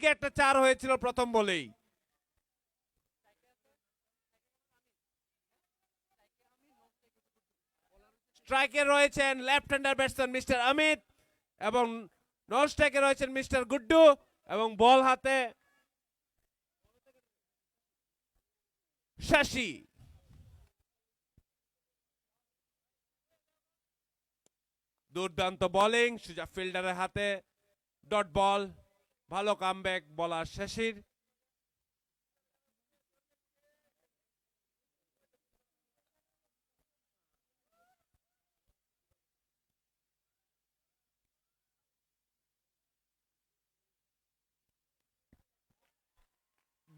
দিকে একটা 4 হয়েছিল প্রথম বলেই। স্ট্রাইকে রয়েছেন left hander batsman mister Amit এবং নন স্ট্রাইকে রয়েছেন মিস্টার গুড্ডু এবং বল হাতে শশী। দুর্দান্ত বোলিং সুজা ফিল্ডারের হাতে, ডট বল। ভালো কামব্যাক বলার শশীর।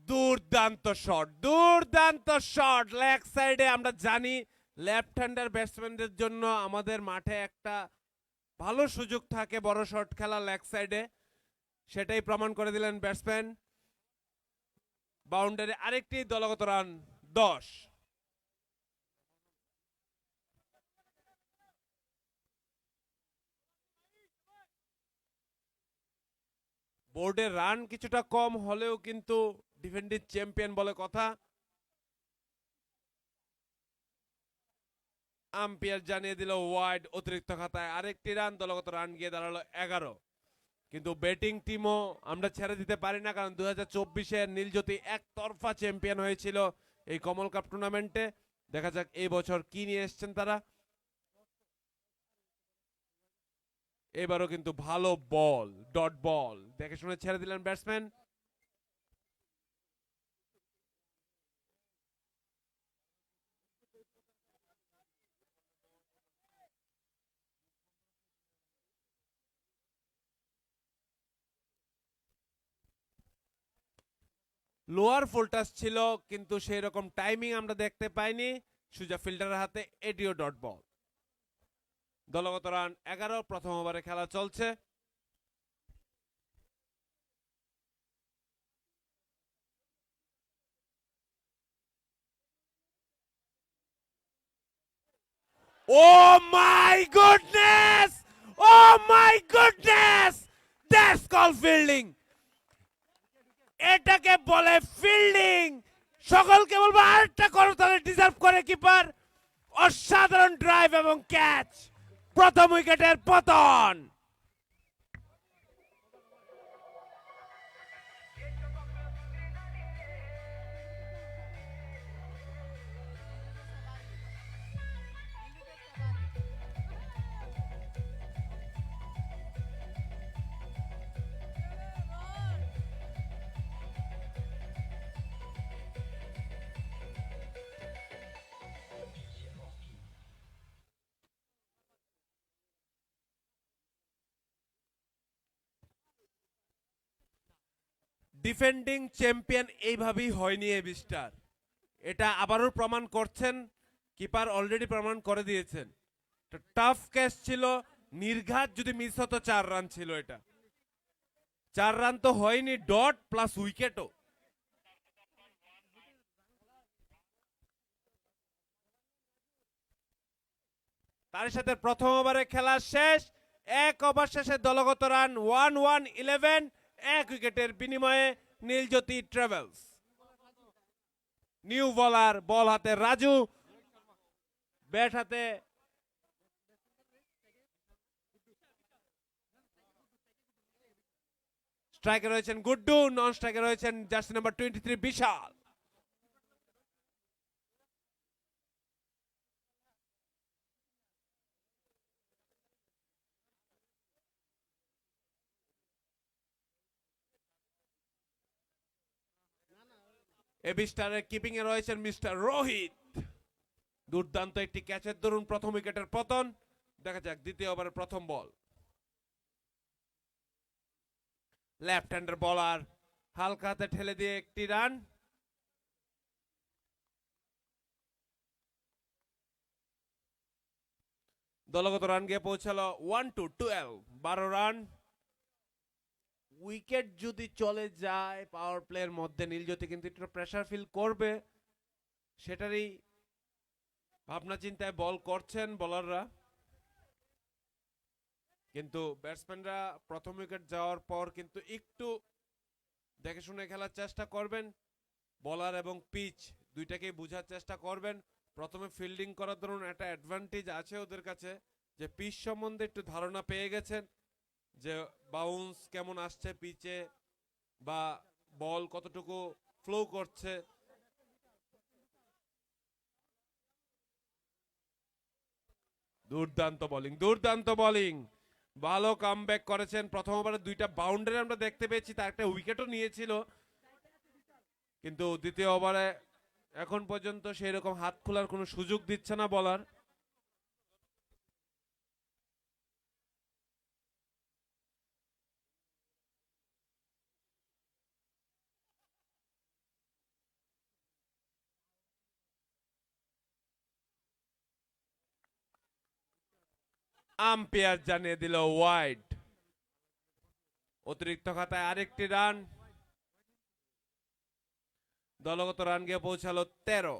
দুর্দান্ত শট, দুর্দান্ত শট লেগ সাইডে। আমরা জানি লেফট হ্যান্ডার ব্যাটসম্যানদের জন্য আমাদের মাঠে একটা ভালো সুযোগ থাকে বড় শট খেলা লেগ সাইডে, সেটাই প্রমাণ করে দিলেন ব্যাটসম্যান। বাউন্ডারি আরেকটি, দলগত রান 10। বোর্ডের রান কিছুটা কম হলেও কিন্তু ডিফেন্ডিং চ্যাম্পিয়ন বলে কথা। আম্পায়ার জানিয়ে দিল ওয়াইড, অতিরিক্ত খাতায় আরেকটি রান, দলগত রান গিয়ে দাঁড়ালো 11। কিন্তু ব্যাটিং টিমও আমরা ছেড়ে দিতে পারি না, কারণ 2024-এ নীলজ্যোতি একতরফা চ্যাম্পিয়ন হয়েছিল এই কমল কাপ টুর্নামেন্টে। দেখা যাক এই বছর কি নিয়ে এসেছেন তারা। এবারও কিন্তু ভালো বল, ডট বল দেখে শুনে ছেড়ে দিলেন ব্যাটসম্যান। লোয়ার ফুল টাচ ছিল কিন্তু সেই রকম টাইমিং আমরা দেখতে পাইনি। সুজা ফিল্ডারের হাতে এটিও ডট বল। দলগত রান 11, প্রথম ওভারে খেলা চলছে। Oh my goodness! Oh my goodness! That's called fielding. এটাকে বলে ফিল্ডিং। সকলকে বলবো আরেকটা করতালে ডিজার্ভ করে কিপার। অসাধারণ ড্রাইভ এবং ক্যাচ, প্রথম উইকেটের পতন। ডিফেন্ডিং চ্যাম্পিয়ন এইভাবেই হয়নি এবি স্টার। এটা আবারও প্রমাণ করছেন, কিপার অলরেডি প্রমাণ করে দিয়েছেন। টাফ ক্যাচ ছিল, নির্ঘাত যদি মিস হতো 4 রান ছিল এটা। 4 রান তো হয়নি, ডট প্লাস উইকেটও। তার সাথে প্রথম ওভারে খেলা শেষ। 1 ওভার শেষে দলগত রান 1111, 1 উইকেটের বিনিময়ে নীলজ্যোতি ট্রাভেলস। নিউ বোলার, বল হাতে রাজু, ব্যাট হাতে স্ট্রাইকে রয়েছেন গুড্ডু, নন স্ট্রাইকে রয়েছেন জার্সি নাম্বার 23 বিশাল। এবি স্টারের কিপিং এ রয়েছেন মিস্টার রোহিত। দুর্দান্ত একটি ক্যাচের দরুন প্রথম উইকেটের পতন। দেখা যাক দ্বিতীয় ওভারের প্রথম বল। লেফট হ্যান্ডার বলার হালকা হাতে ঠেলে দিয়ে একটি রান। দলগত রান গিয়ে পৌঁছালো 1-12, 12 রান। উইকেট যদি চলে যায় পাওয়ার প্লের মধ্যে নীলজ্যোতি কিন্তু একটু প্রেসার ফিল করবে, সেটারই ভাবনা চিন্তায় বল করছেন বোলাররা। কিন্তু ব্যাটসম্যানরা প্রথম উইকেট যাওয়ার পর কিন্তু একটু দেখে শুনে খেলার চেষ্টা করবেন, বলার এবং পিচ দুইটাকেই বোঝার চেষ্টা করবেন। প্রথমে ফিল্ডিং করার ধরুন একটা অ্যাডভান্টেজ আছে ওদের কাছে, যে পিচ সম্বন্ধে একটু ধারণা পেয়ে গেছেন, যে বাউন্স কেমন আসছে পিচে বা বল কতটুকু ফ্লো করছে। দুর্দান্ত বোলিং, দুর্দান্ত বোলিং, ভালো কামব্যাক করেছেন। প্রথম ওভারে দুইটা বাউন্ডারি আমরা দেখতে পেয়েছি, তার একটা উইকেটও নিয়েছিল, কিন্তু দ্বিতীয় ওভারে এখন পর্যন্ত সেই রকম হাত খোলার কোনো সুযোগ দিচ্ছে না বলার। আম্পায়ার জানিয়ে দিল ওয়াইড। অতিরিক্ত খাতায় আরেকটি রান, দলগত রান গিয়ে পৌঁছালো 13।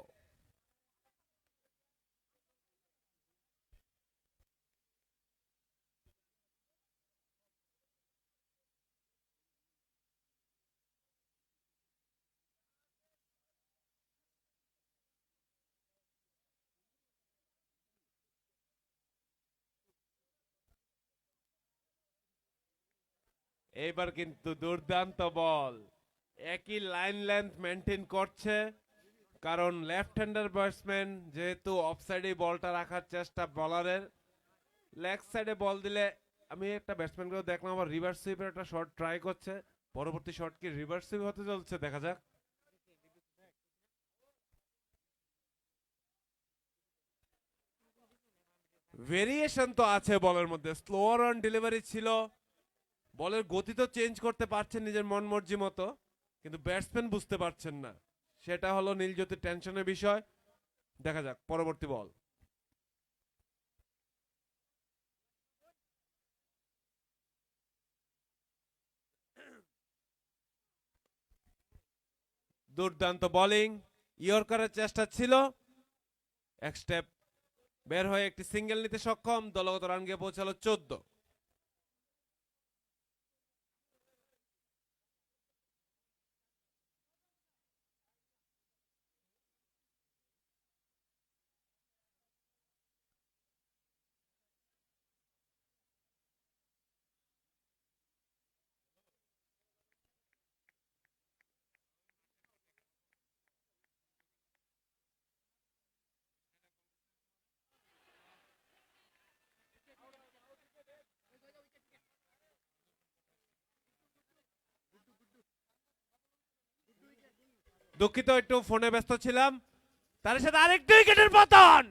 এইবার কিন্তু দুর্দান্ত বল, একই লাইন লেন্থ মেনটেন করছে, কারণ লেফট হ্যান্ডার ব্যাটসম্যান যেহেতু অফসাইডে বলটা রাখার চেষ্টা বলারের, লেগ সাইডে বল দিলে, আমি একটা ব্যাটসম্যানকেও দেখলাম আবার রিভার্স সুইপের একটা শট ট্রাই করছে, পরবর্তী শট কি রিভার্স সুইপ হতে চলছে, দেখা যাক। ভেরিয়েশন তো আছে বলের মধ্যে, স্লোয়ার অন ডেলিভারি ছিল, বলের গতি তো চেঞ্জ করতে পারছেন নিজের মন মর্জি মতো, কিন্তু ব্যাটসম্যান বুঝতে পারছেন না, সেটা হলো নীলজ্যোতির টেনশনের বিষয়। দেখা যাক পরবর্তী বল। দুর্দান্ত বোলিং, ইয়র্কারের চেষ্টা ছিল, এক স্টেপ বের হয়ে একটি সিঙ্গেল নিতে সক্ষম, দলগত রান গিয়ে পৌঁছালো 14। দুঃখিত, একটু ফোনে ব্যস্ত ছিলাম। তার সাথে আরেকটি উইকেটের পতন।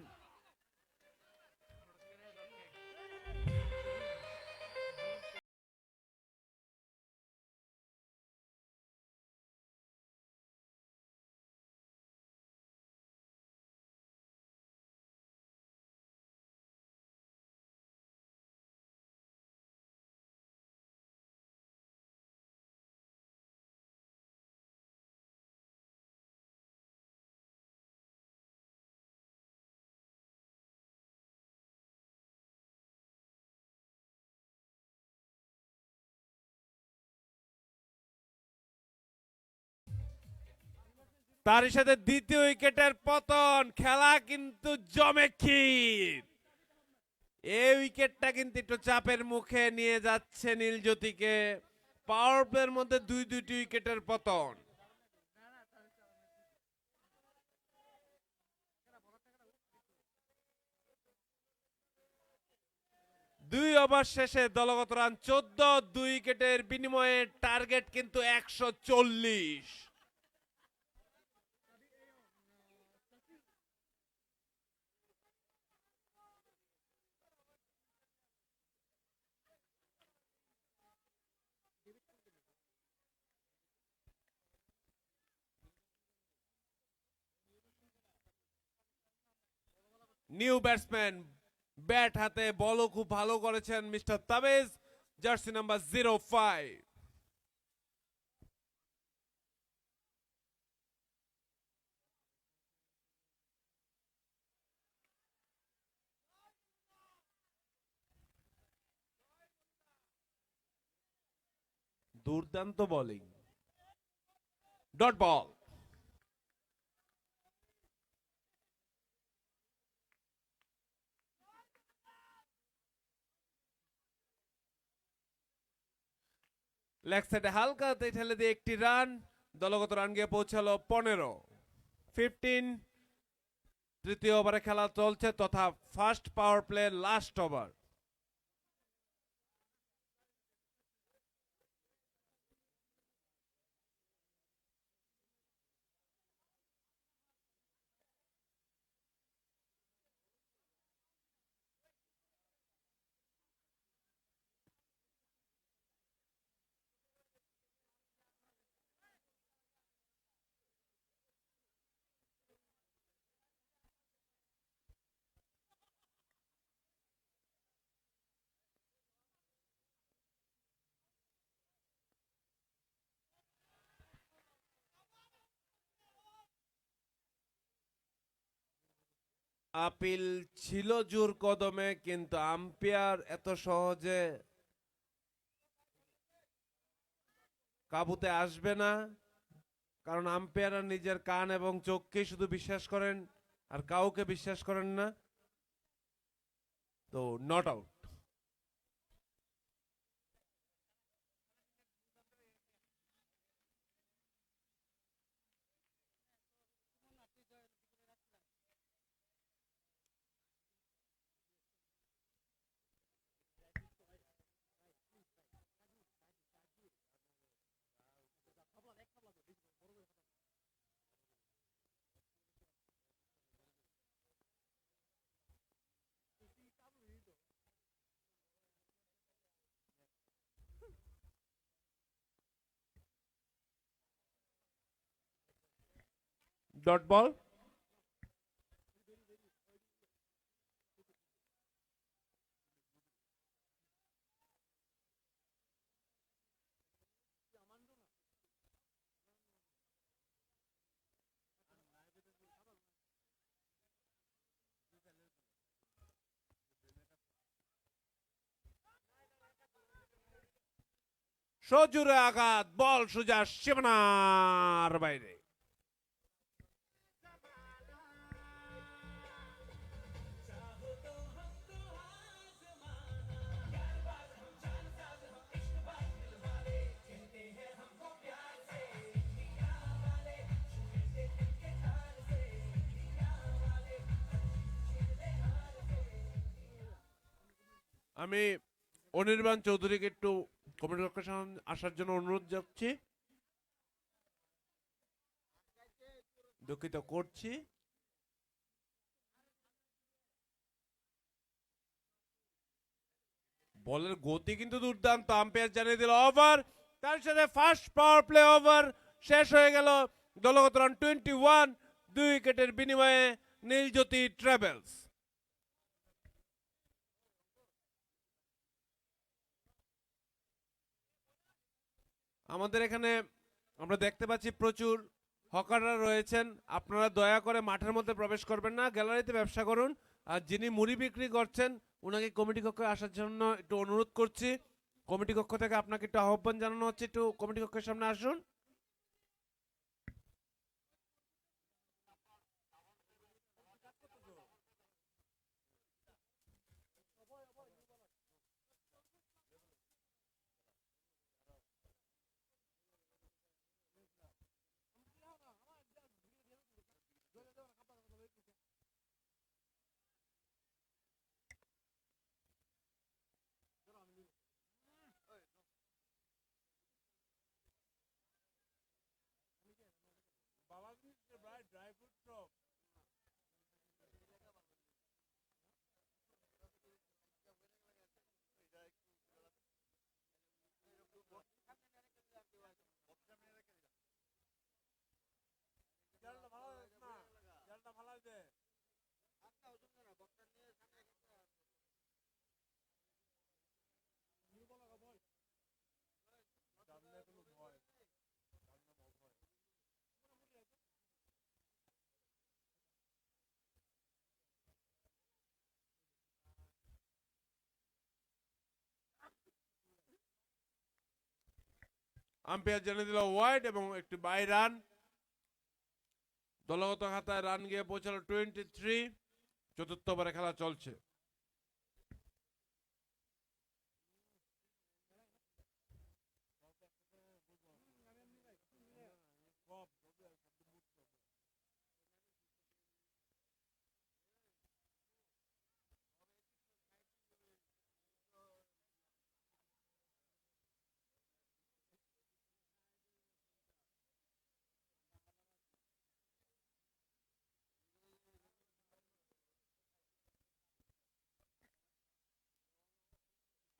তার সাথে দ্বিতীয় উইকেটের পতন, খেলা কিন্তু জমে ক্ষীর। এই উইকেটটা কিন্তু একটু চাপের মুখে নিয়ে যাচ্ছে নীলজ্যোতিকে, পাওয়ার প্লের মধ্যে দুইটি উইকেটের পতন। দুই ওভার শেষে দলগত রান 14, 2 উইকেটের বিনিময়ে টার্গেট কিন্তু 140। নিউ ব্যাটসম্যান, ব্যাট হাতে বলও খুব ভালো করেছেন মিস্টার তাবেজ, জার্সি নাম্বার 05। দুর্দান্ত বোলিং, ডট বল। লেগ সাইডে হালকাতে ঠেলে দিয়ে একটি রান, দলগত রান গিয়ে পৌঁছালো 15। 15, তৃতীয় ওভারে খেলা চলছে তথা first power play last over. Appeal ছিল জোর কদমে, কিন্তু আম্পায়ার এত সহজে কাবুতে আসবে না, কারণ আম্পায়াররা নিজের কান এবং চোখকেই শুধু বিশ্বাস করেন, আর কাউকে বিশ্বাস করেন না। তো নট আউট। Dot ball. সজোরে আঘাত, বল সোজা সীমানার বাইরে। আমি অনির্বাণ চৌধুরীকে একটু কমেন্ট কক্ষে আসার জন্য অনুরোধ যাচ্ছি, দুঃখিত করছি। বলের গতি কিন্তু দুর্দান্ত, আম্পায়ার জানিয়ে দিল ওভার। তার সাথে ফার্স্ট পাওয়ার প্লে ওভার শেষ হয়ে গেল। দলগত রান 21, 2 উইকেটের বিনিময়ে নীলজ্যোতি ট্রাভেলস। আমাদের এখানে আমরা দেখতে পাচ্ছি প্রচুর হকাররা রয়েছেন। আপনারা দয়া করে মাঠের মধ্যে প্রবেশ করবেন না, গ্যালারিতে ব্যবসা করুন। আর যিনি মুড়ি বিক্রি করছেন ওনাকে কমিটি কক্ষে আসার জন্য একটু অনুরোধ করছি। কমিটি কক্ষ থেকে আপনাকে একটু আহ্বান জানানো হচ্ছে, একটু কমিটি কক্ষের সামনে আসুন। আম্পায়ার জানিয়ে দিল ওয়াইড এবং একটি বাই রান। দলগত খাতায় রান গিয়ে পৌঁছালো 23। চতুর্থ ওভারে খেলা চলছে।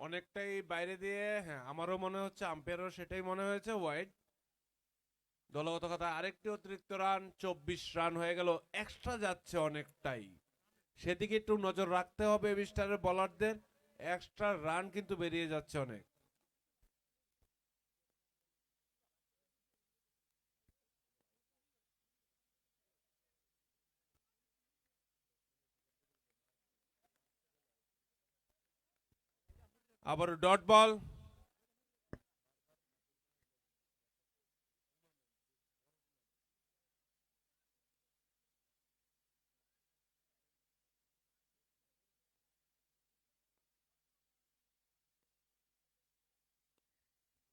অনেকটাই বাইরে দিয়ে, হ্যাঁ আমারও মনে হচ্ছে, আম্পায়ারও সেটাই মনে হয়েছে, ওয়াইড। দলগত কথা আরেকটি অতিরিক্ত রান, 24 রান হয়ে গেল, এক্সট্রা যাচ্ছে অনেকটাই। সেদিকে একটু নজর রাখতে হবে বিস্টারের বোলারদের। এক্সট্রা রান কিন্তু বেরিয়ে যাচ্ছে অনেক। আবার ডট বল।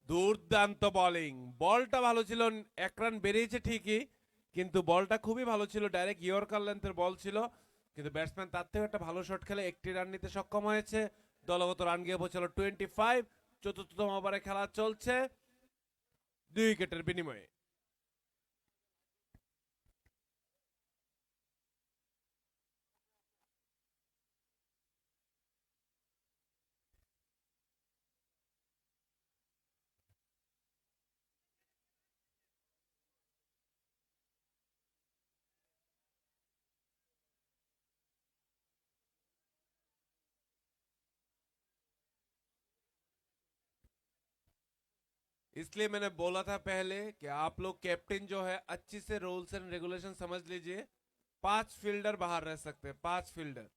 দুর্দান্ত বোলিং, বলটা ভালো ছিল। এক রান বেরিয়েছে ঠিকই, কিন্তু বলটা খুবই ভালো ছিল, ডাইরেক্ট ইয়র্কার লেন্থের বল ছিল। কিন্তু ব্যাটসম্যান তার থেকে একটা ভালো শট খেলে একটি রান নিতে সক্ষম হয়েছে। দলগত রান গিয়ে পৌঁছালো 25। চতুর্থতম ওভারে খেলা চলছে 2 উইকেটের বিনিময়ে। इसलिए मैंने बोला था पहले कि आप लोग कैप्टन जो है अच्छी से रूल्स एंड रेगुलेशन समझ लीजिए। 5 फील्डर बाहर रह सकते हैं, 5 फील्डर।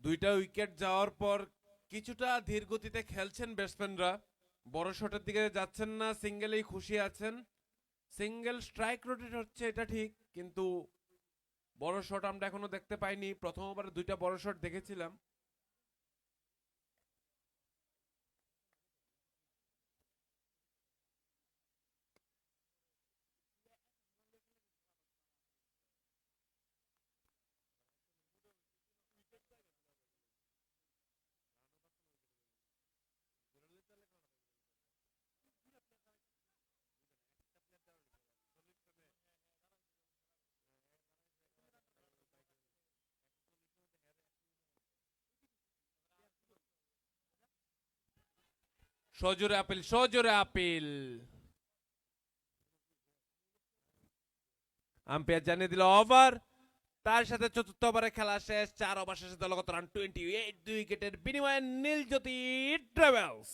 দুইটা উইকেট যাওয়ার পর কিছুটা ধীর গতিতে খেলছেন ব্যাটসম্যানরা, বড় শটের দিকে যাচ্ছেন না, সিঙ্গেলেই খুশি আছেন। সিঙ্গেল স্ট্রাইক রোটেট হচ্ছে এটা ঠিক, কিন্তু বড় শট আমরা এখনো দেখতে পাইনি। প্রথম ওভারে দুইটা বড় শট দেখেছিলাম। সজোরে আপিল, সজোরে আপিল। আম্পায়ার জানিয়ে দিল ওভার। তার সাথে চতুর্থ ওভারে খেলা শেষ। 4 ওভার শেষে দলগত রান 28, 2 উইকেটের বিনিময়ে নীলজ্যোতি ট্রাভেলস।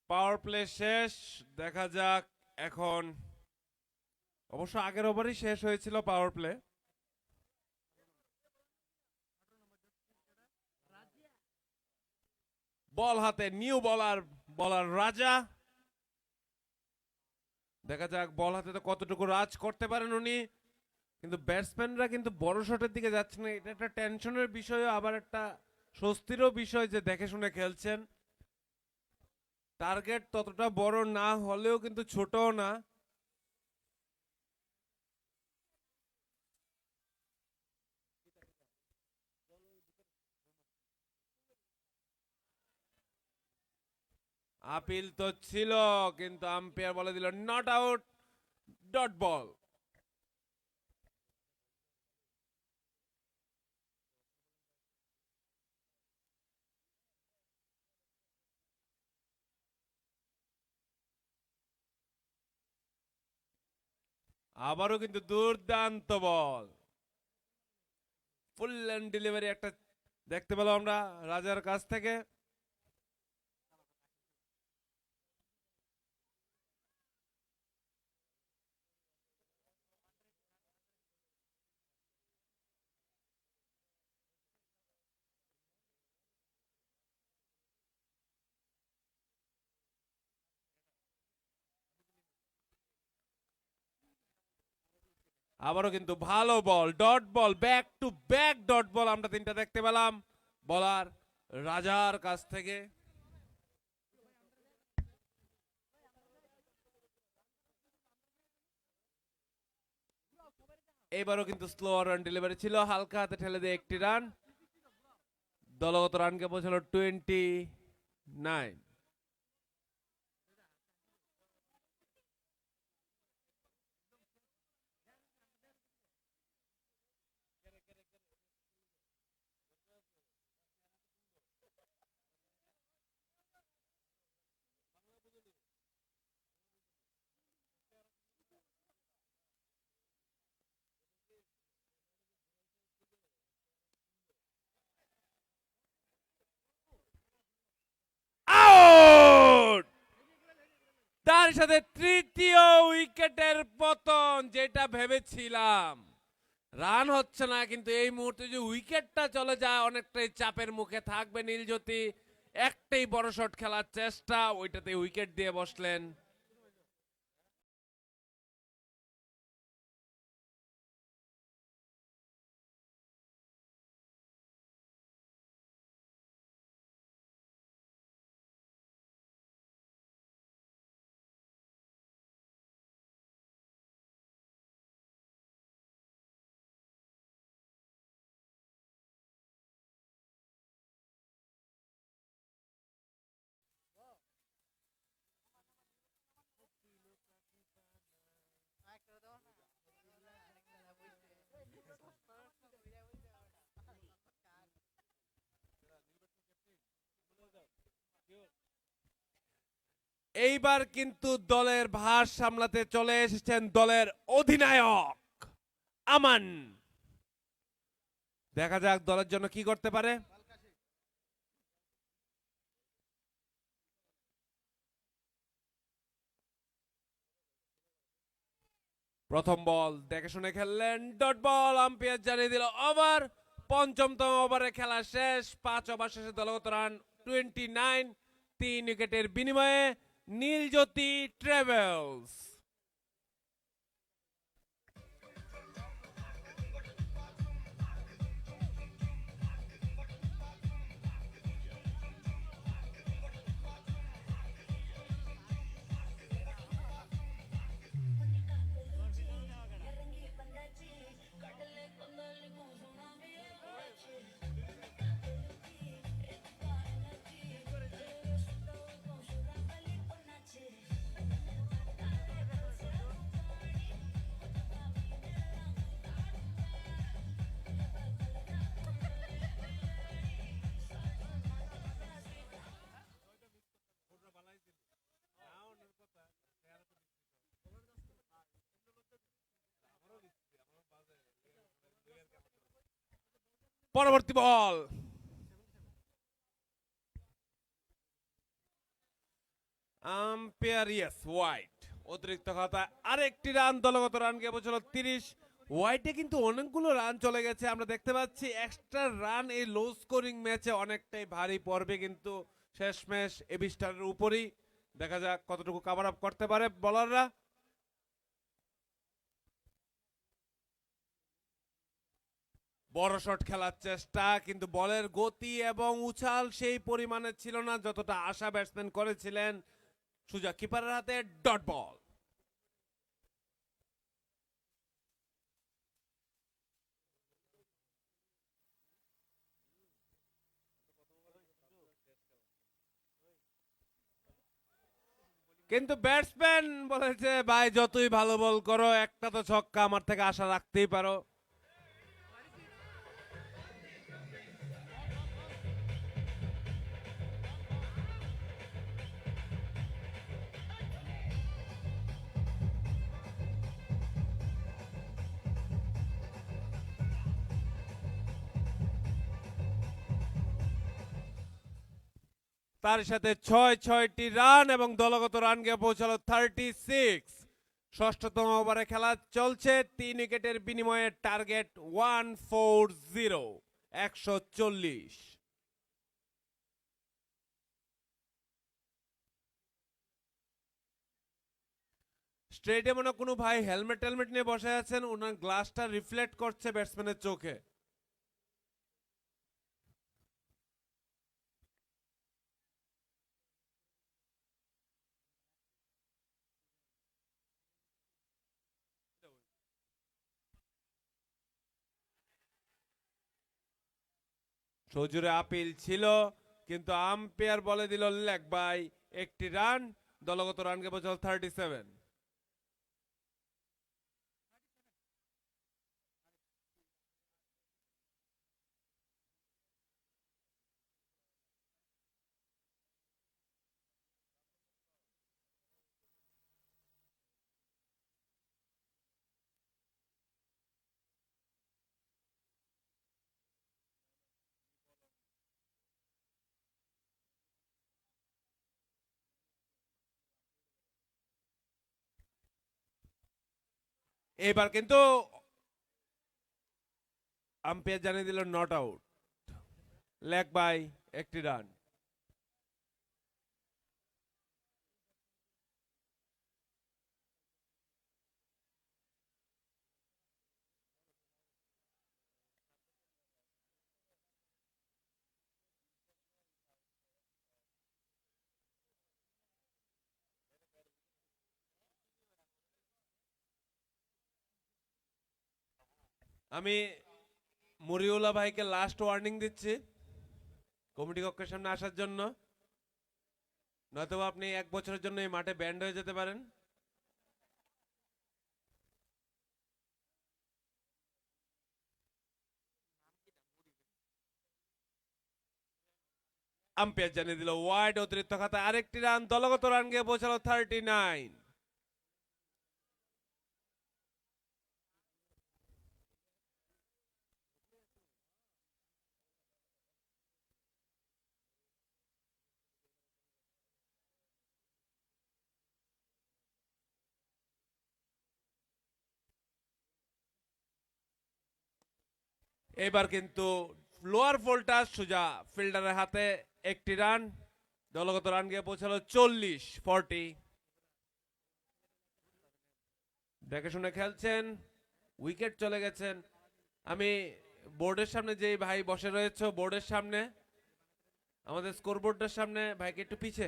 পাওয়ার প্লে শেষ, দেখা যাক এখন। অবশ্য আগের ওভারই শেষ হয়েছিল পাওয়ার প্লে। বল হাতে নিউ বলার, বলার রাজা। দেখা যাক বল হাতে তো কতটুকু রাজ করতে পারেন উনি, কিন্তু ব্যাটসম্যানরা কিন্তু বড় শটের দিকে যাচ্ছে না। এটা একটা টেনশনের বিষয়, আবার একটা স্বস্তিরও বিষয় যে দেখে শুনে খেলছেন। টার্গেট ততটা বড় না হলেও কিন্তু ছোটও না। আপিল তো ছিল, কিন্তু আম্পায়ার বলে দিল নট আউট, ডট বল। আবারও কিন্তু দুর্দান্ত বল, ফুল লেন্থ ডেলিভারি একটা দেখতে পেলাম আমরা রাজার কাছ থেকে। আবারও কিন্তু ভালো ball, dot ball, back to back dot ball আমরা তিনটা দেখতে পেলাম বলার রাজার কাছ থেকে। এবারও কিন্তু স্লো রান ডেলিভারি ছিল, হালকা হাতে ঠেলে দিয়ে একটি রান। দলগত রানকে পৌঁছালো 29। আউট! তার সাথে তৃতীয় উইকেটের পতন। যেটা ভেবেছিলাম রান হচ্ছে না, কিন্তু এই মুহূর্তে যে উইকেটটা চলে যায় অনেকটাই চাপের মুখে থাকবে নীলজ্যোতি। একটাই বড় শট খেলার চেষ্টা, ওইটাতে উইকেট দিয়ে বসলেন। এইবার কিন্তু দলের ভার সামলাতে চলে এসেছেন দলের অধিনায়ক আমান। দেখা যাক দলের জন্য কি করতে পারে। প্রথম বল দেখে শুনে খেললেন, ডট বল, আম্পায়ার জানিয়ে দিল ওভার। পঞ্চমতম ওভারে খেলা শেষ, 5 ওভার শেষে দলগত রান 29, 3 উইকেটের বিনিময়ে নীলজ্যোতি ট্রাভেলস। পরবর্তী বল, আম্পায়ার ইয়েস ওয়াইড, অতিরিক্ত খাতা আরেকটি রান। দলগত রান গিয়ে পৌঁছলো 30। ওয়াইডে কিন্তু অনেকগুলো রান চলে গেছে, আমরা দেখতে পাচ্ছি এক্সট্রা রান এই লো স্কোরিং ম্যাচে অনেকটাই ভারী পড়বে কিন্তু শেষমেশ এবি স্টারের উপরই। দেখা যাক কতটুকু কভার আপ করতে পারে বলাররা। বড় শট খেলার চেষ্টা, কিন্তু বলের গতি এবং উছাল সেই পরিমাণে ছিল না যতটা আশা ব্যাটসম্যান করেছিলেন। সুজা কিপারের হাতে ডট বল। কিন্তু ব্যাটসম্যান বলেছে, ভাই যতই ভালো বল করো, একটা তো ছক্কা আমার থেকে আশা রাখতেই পারো। তার সাথে 6টি রান এবং দলগত রান গিয়ে পৌঁছালো 36। ষষ্ঠতম ওভারে খেলা চলছে, 3 উইকেটের বিনিময়ে টার্গেট 140, 140। স্টেডিয়ামে কোনো ভাই হেলমেট টেলমেট নিয়ে বসে আছেন, ওনার গ্লাসটা রিফ্লেক্ট করছে ব্যাটসম্যানের চোখে। সজুরে আপিল ছিল, কিন্তু আম্পায়ার বলে দিল লেগ বাই, 1টি রান। দলগত রানকে পৌঁছাল 37। এবার কিন্তু আম্পায়ার জানিয়ে দিল নট আউট, লেগ বাই, 1টি রান। আমি মরিউল্লাহ ভাইকে লাস্ট ওয়ার্নিং দিচ্ছি কমিটি কক্ষের সামনে আসার জন্য, নয়তো আপনি 1 বছরের জন্য এই মাঠে ব্যান্ড হয়ে যেতে পারেন। আম্পায়ার জানিয়ে দিল ওয়াইড, অতিরিক্ত খাতায় আরেকটি রান। দলগত রান গিয়ে পৌঁছালো 39। এবার কিন্তু লোয়ার ভোল্টাস সুজা ফিল্ডারের হাতে 1টি রান। দলগত রান গিয়ে পৌঁছালো 40। দেখে শুনে খেলছেন, উইকেট চলে গেছেন। আমি বোর্ডের সামনে যেই ভাই বসে রয়েছে, বোর্ডের সামনে, আমাদের স্কোরবোর্ডের সামনে, ভাইকে একটু পিছে।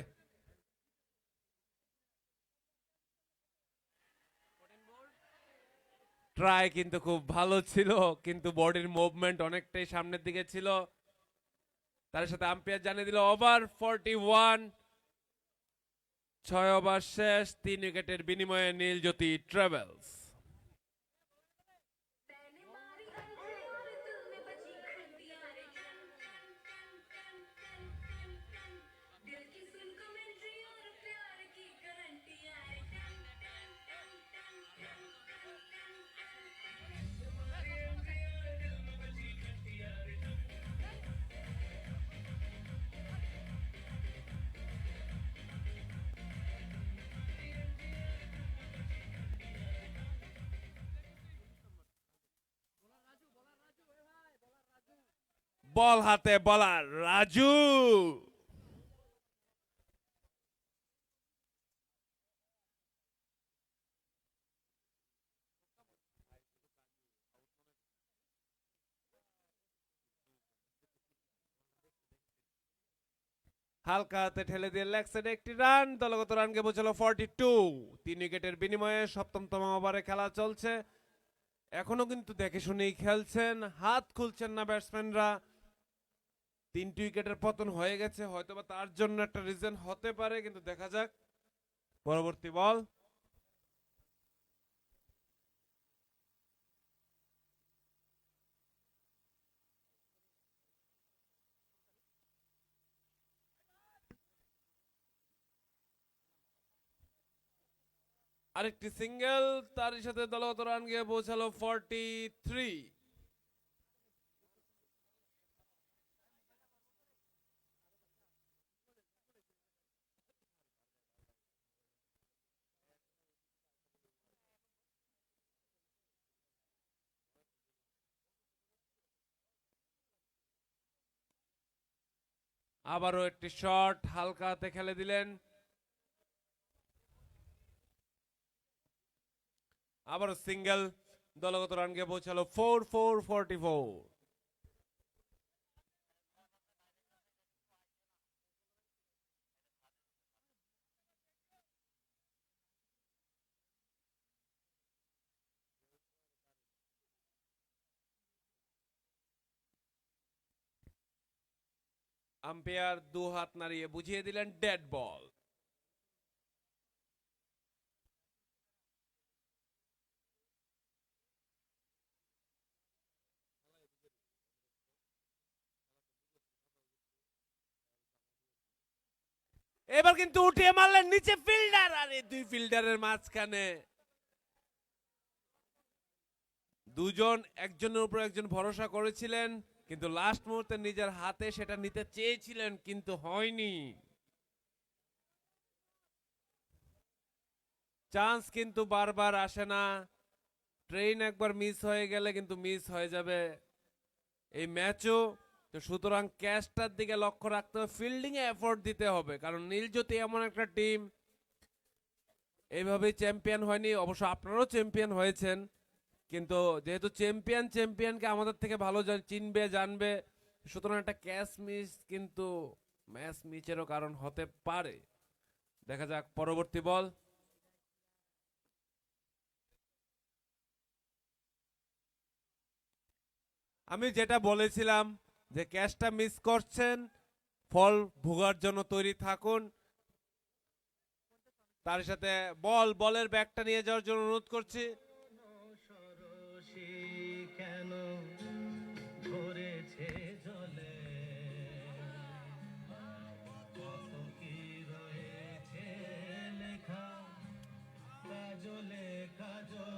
ট্রাই কিন্তু খুব ভালো ছিল, কিন্তু বডির মুভমেন্ট অনেকটাই সামনের দিকে ছিল। তার সাথে আম্পায়ার জানিয়ে দিল ওভার 41। 6 ওভার শেষ, 3 উইকেটের বিনিময়ে নীলজ্যোতি ট্রাভেলস। বল হাতে বলার রাজু। হালকা হাতে ঠেলে দিয়ে লেগ সাইডে একটি রান, দলগত রানকে পৌঁছালো 42। 3 উইকেটের বিনিময়ে সপ্তমতম ওভারে খেলা চলছে। এখনো কিন্তু দেখে শুনেই খেলছেন, হাত খুলছেন না ব্যাটসম্যানরা। 3টি উইকেটের পতন হয়ে গেছে, হয়তোবা তার জন্য একটা রিজন হতে পারে, কিন্তু দেখা যাক। পরবর্তী বল। আরেকটি সিঙ্গেল, তার সাথে দলগত রান গিয়ে পৌঁছালো 43। আবারও একটি শট হালকা হাতে খেলে দিলেন। আবারও সিঙ্গেল, দলগত রান গিয়ে পৌঁছালো 44। আম্পায়ার দু হাত নাড়িয়ে বুঝিয়ে দিলেন ডেড বল। এবার কিন্তু উঠিয়ে মারলেন নিচে ফিল্ডার, আর এই দুই ফিল্ডারের মাঝখানে দুজন একজনের উপর একজন ভরসা করেছিলেন, কিন্তু লাস্ট মুহূর্তে নিজের হাতে সেটা নিতে চেয়েছিলেন, কিন্তু হয়নি। চান্স কিন্তু বারবার আসে না, ট্রেন একবার মিস হয়ে গেলে কিন্তু মিস হয়ে যাবে এই ম্যাচও। তো সুতরাং ক্যাচটার দিকে লক্ষ্য রাখতে হবে, ফিল্ডিং এ এফোর্ট দিতে হবে, কারণ নীলজ্যোতি এমন একটা টিম এইভাবেই চ্যাম্পিয়ন হয়নি। অবশ্য আপনারাও চ্যাম্পিয়ন হয়েছেন, কিন্তু যেহেতু চ্যাম্পিয়নকে আমাদের থেকে ভালো চিনবে জানবে, সুতরাং একটা ক্যাচ মিস কিন্তু ম্যাচ মিচেরও কারণ হতে পারে। দেখা যাক পরবর্তী বল। আমি যেটা বলেছিলাম যে ক্যাচটা মিস করছেন, ফল ভোগার জন্য তৈরি থাকুন। তার সাথে বলের ব্যাগটা নিয়ে যাওয়ার জন্য অনুরোধ করছি। কেন ধরেছে জলে কত কি রয়েছে লেখা কাজলে কাজল।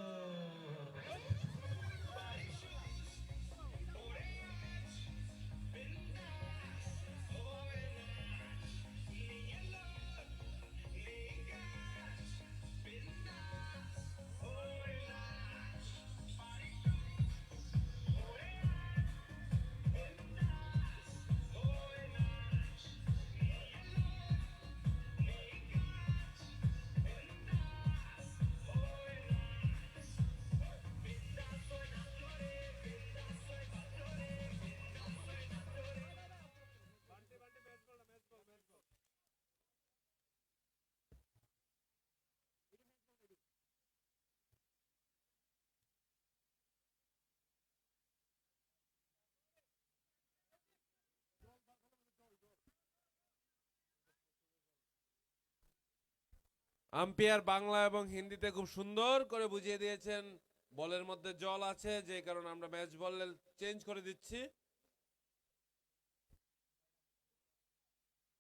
আম্পায়ার বাংলা এবং হিন্দিতে খুব সুন্দর করে বুঝিয়ে দিয়েছেন বলের মধ্যে জল আছে, যে কারণে আমরা ম্যাচ বল চেঞ্জ করে দিচ্ছি।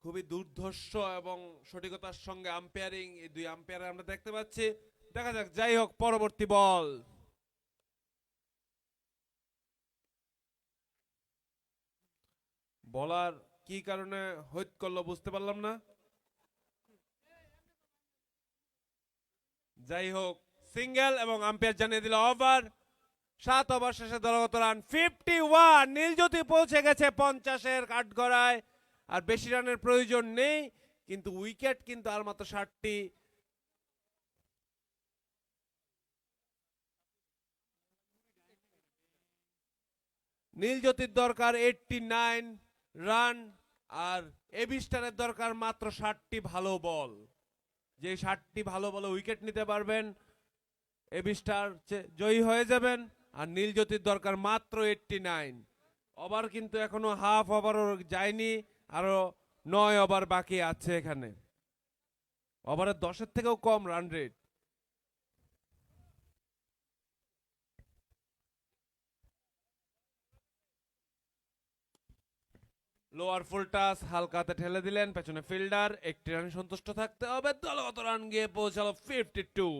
খুবই দুর্ধর্ষ এবং সঠিকতার সঙ্গে আম্পায়ারিং, এই দুই আম্পায়ার আমরা দেখতে পাচ্ছি। দেখা যাক, যাই হোক পরবর্তী বল। বলার কি কারণে হৈত করলো বুঝতে পারলাম না। যাই হোক সিঙ্গেল, এবং আম্পায়ার জানিয়ে দিল ওভার। 7 ওভার শেষে দলগত রান 51। নীলজ্যোতি পৌঁছে গেছে 50-এর কাঠগড়ায়, আর বেশি রানের প্রয়োজন নেই, কিন্তু উইকেট কিন্তু আর মাত্র 60টি। নীলজ্যোতির দরকার 89 রান, আর এবি স্টারের দরকার মাত্র 60টি ভালো বল, যে 60টি ভালো বলে উইকেট নিতে পারবেন এবি স্টার জয়ী হয়ে যাবেন। আর নীলজ্যোতির দরকার মাত্র 89। ওভার কিন্তু এখনো হাফ ওভারও যায়নি, আরো 9 ওভার বাকি আছে এখানে। ওভারের 10-এর থেকেও কম রান রেট। লোয়ার ফুল টাস হালকাতে ঠেলে দিলেন পেছনে ফিল্ডার, একটি রানে সন্তুষ্ট থাকতে হবে। দলগত রান গিয়ে পৌঁছালো 52।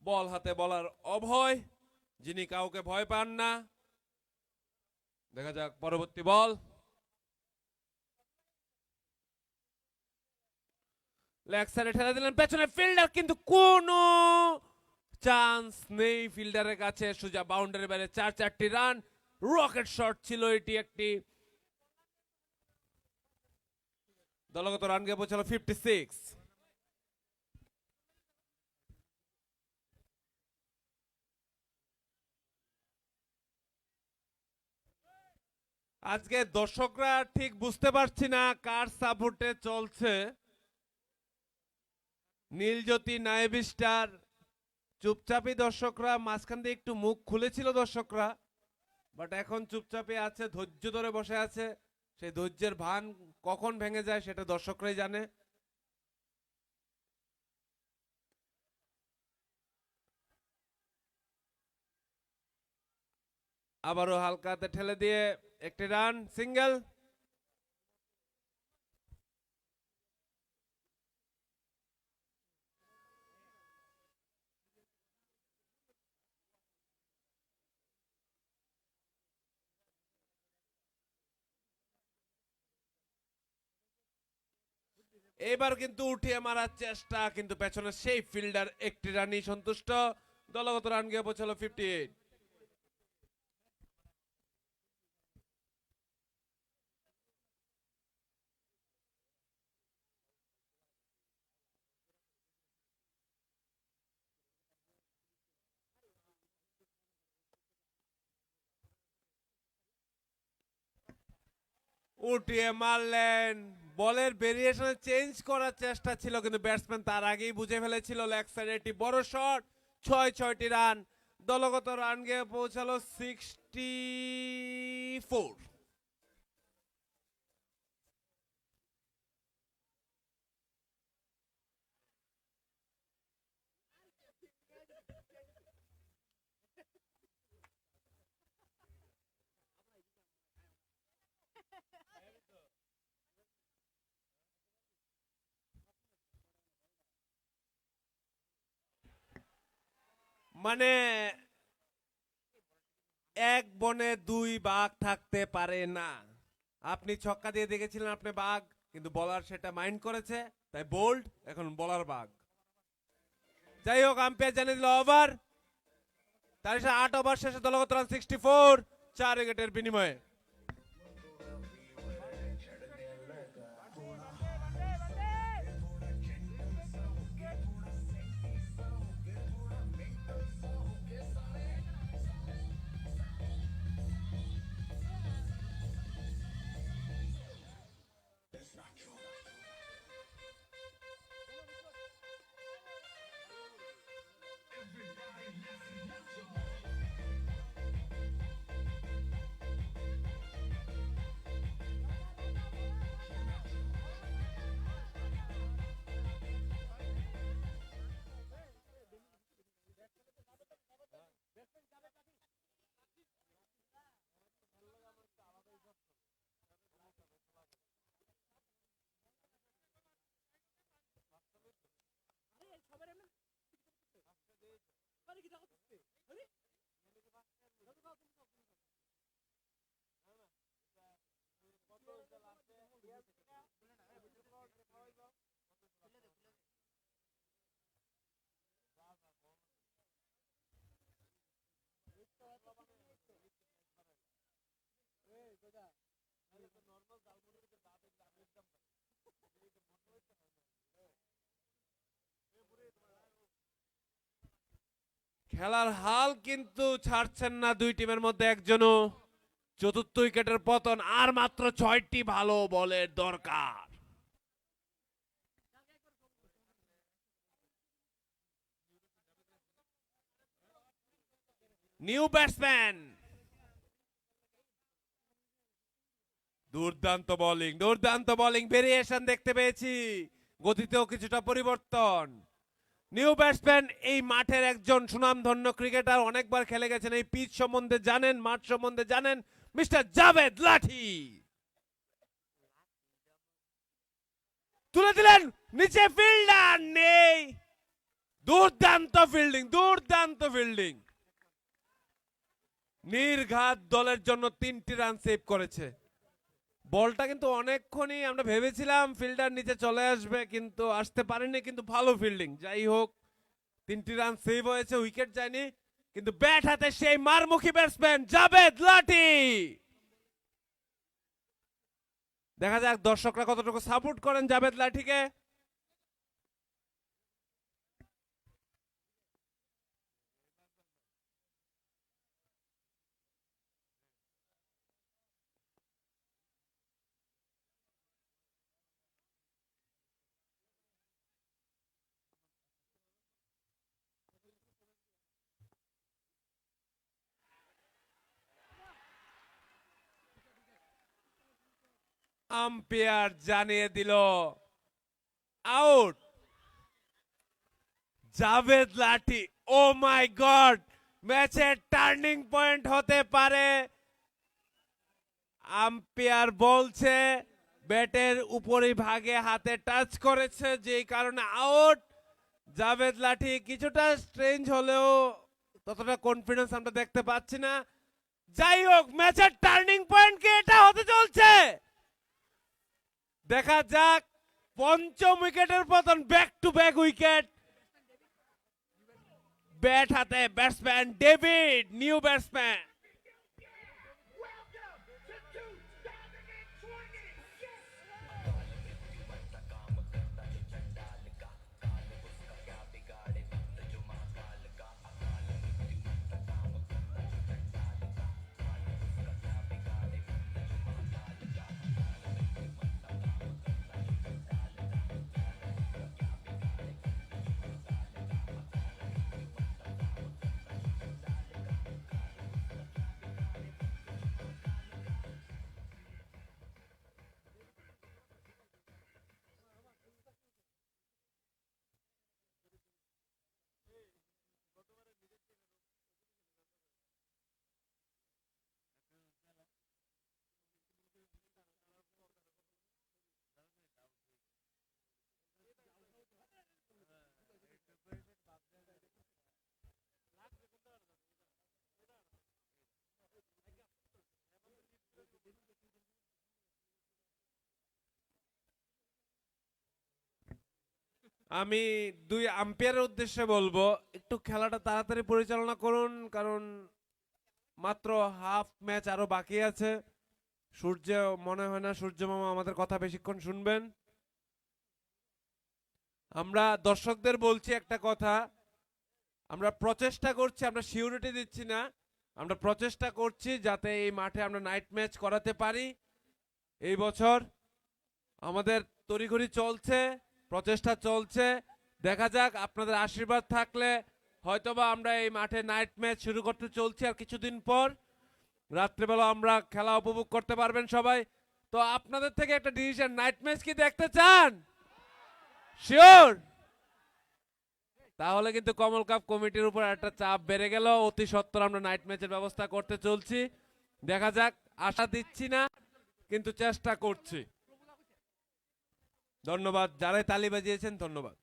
বল হাতে বলার অভয়, যিনি কাউকে ভয় পান না। দেখা যাক পরবর্তী বল। লেগ সাইডে ঠেলে দিলেন পেছনে ফিল্ডার, কিন্তু কোনো চান্স নেই ফিল্ডারের কাছে। সোজা বাউন্ডারি বাইরে 4-4টি রান। রকেট শট ছিল এটি একটি। দলগত রান গিয়ে পৌঁছালো 56। আজকে দর্শকরা ঠিক বুঝতে পারছি না কার সাপোর্টে চলছে। নীলজ্যোতি নায়েব স্টার চুপচাপই, দর্শকরা মাঝখান দিয়ে একটু মুখ খুলেছিল দর্শকরা, বাট এখন চুপচাপই আছে, ধৈর্য ধরে বসে আছে। সেই ধৈর্যের ভান কখন ভেঙে যায় সেটা দর্শকরাই জানে। আবারও হালকাতে ঠেলে দিয়ে একটি রান, সিঙ্গেল। এবার কিন্তু উঠিয়ে মারার চেষ্টা, কিন্তু পেছনে সেই ফিল্ডার একটি রানই সন্তুষ্ট। দলগত রান গিয়ে পৌঁছালো 58। উঠিয়ে মারলেন, বলের ভেরিয়েশন চেঞ্জ করার চেষ্টা ছিল, কিন্তু ব্যাটসম্যান তার আগেই বুঝে ফেলেছিল লেগ সাইডে একটি বড় শট। 6-6টি রান। দলগত রান গিয়ে পৌঁছালো 64। মানে এক বনে দুই বাঘ থাকতে পারে না। আপনি ছক্কা দিয়ে দেখেছিলেন আপনি বাঘ, কিন্তু বলার সেটা মাইন্ড করেছে, তাই বোল্ড, এখন বলার বাঘ। যাই হোক, আম্পায়ার জানিয়ে দিল ওভার। তার 8 ওভার শেষে দলগত রান 64, 4 উইকেটের বিনিময়ে। খেলার হাল কিন্তু ছাড়ছেন না দুই টিমের মধ্যে একজনও। চতুর্থ উইকেটের পতন, আর মাত্র 6টি ভালো বলের দরকার। নিউ ব্যাটসম্যান, দুর্দান্ত বোলিং ভেরিয়েশন দেখতে পেয়েছি, গতিতেও কিছুটা পরিবর্তন। নিউ ব্যাটসম্যান এই মাঠের একজন সুনামধন্য ক্রিকেটার, অনেকবার খেলে গেছেন, এই পিচ সম্বন্ধে জানেন, মাঠ সম্বন্ধে জানেন, মিস্টার জাভেদ লাঠি। তুলে দিলেন, নিচে ফিল্ডার নেই। দুর্দান্ত ফিল্ডিং, নির্ঘাত দলের জন্য 3টি রান সেভ করেছে। বলটা কিন্তু অনেকক্ষণই আমরা ভেবেছিলাম ফিল্ডার নিচে চলে আসবে, কিন্তু আসতে পারেনি, কিন্তু ভালো ফিল্ডিং। যাই হোক, 3টি রান সেভ হয়েছে, উইকেট যায়নি, কিন্তু ব্যাট হাতে সেই মারমুখী ব্যাটসম্যান জাভেদ লাঠি। দেখা যাক দর্শকরা কতটুকু সাপোর্ট করেন জাভেদ লাঠিকে। আম্পায়ার জানিয়ে দিল আউট। জাভেদ লাঠি, ও মাই গড, ম্যাচের টার্নিং পয়েন্ট হতে পারে। আম্পায়ার বলছে ব্যাটের উপরি ভাগে হাতে টাচ করেছে, যেই কারণে আউট। জাভেদ লাঠি কিছুটা স্ট্রেঞ্জ হলেও ততটা কনফিডেন্স আমরা দেখতে পাচ্ছি না। যাই হোক, ম্যাচের টার্নিং পয়েন্ট কি এটা হতে চলছে? দেখা যাক, পঞ্চম উইকেটের পতন, back to back wicket. Bat হাতে ব্যাটসম্যান ডেভিড, নিউ ব্যাটসম্যান। আমি দুই আম্পায়ারের উদ্দেশ্যে বলবো, একটু খেলাটা তাড়াতাড়ি পরিচালনা করুন, কারণ মাত্র হাফ ম্যাচ আরো বাকি আছে। সূর্য, মনে হয় না সূর্য মামা আমাদের কথা বেশিক্ষণ শুনবেন। আমরা দর্শকদের বলছি একটা কথা, আমরা প্রচেষ্টা করছি, আমরা সিউরিটি দিচ্ছি না, আমরা প্রচেষ্টা করছি যাতে এই মাঠে আমরা নাইট ম্যাচ করাতে পারি। এই বছর আমাদের তড়িঘড়ি চলছে, প্রচেষ্টা চলছে, দেখা যাক, আপনাদের আশীর্বাদ থাকলে হয়তোবা আমরা এই মাঠে নাইট ম্যাচ শুরু করতে চলছি আর কিছুদিন পর। রাত্রেবেলা আমরা খেলা উপভোগ করতে পারবেন সবাই। তো আপনাদের থেকে একটা ডিসিশন, নাইট ম্যাচ কি দেখতে চান? শিওর? তাহলে কিন্তু কমল কাপ কমিটির উপর একটা চাপ বেড়ে গেল, অতি সত্বর আমরা নাইট ম্যাচের ব্যবস্থা করতে চলছি। দেখা যাক, আশা দিচ্ছি না, কিন্তু চেষ্টা করছি। ধন্যবাদ, যারাই তালি বাজিয়েছেন ধন্যবাদ।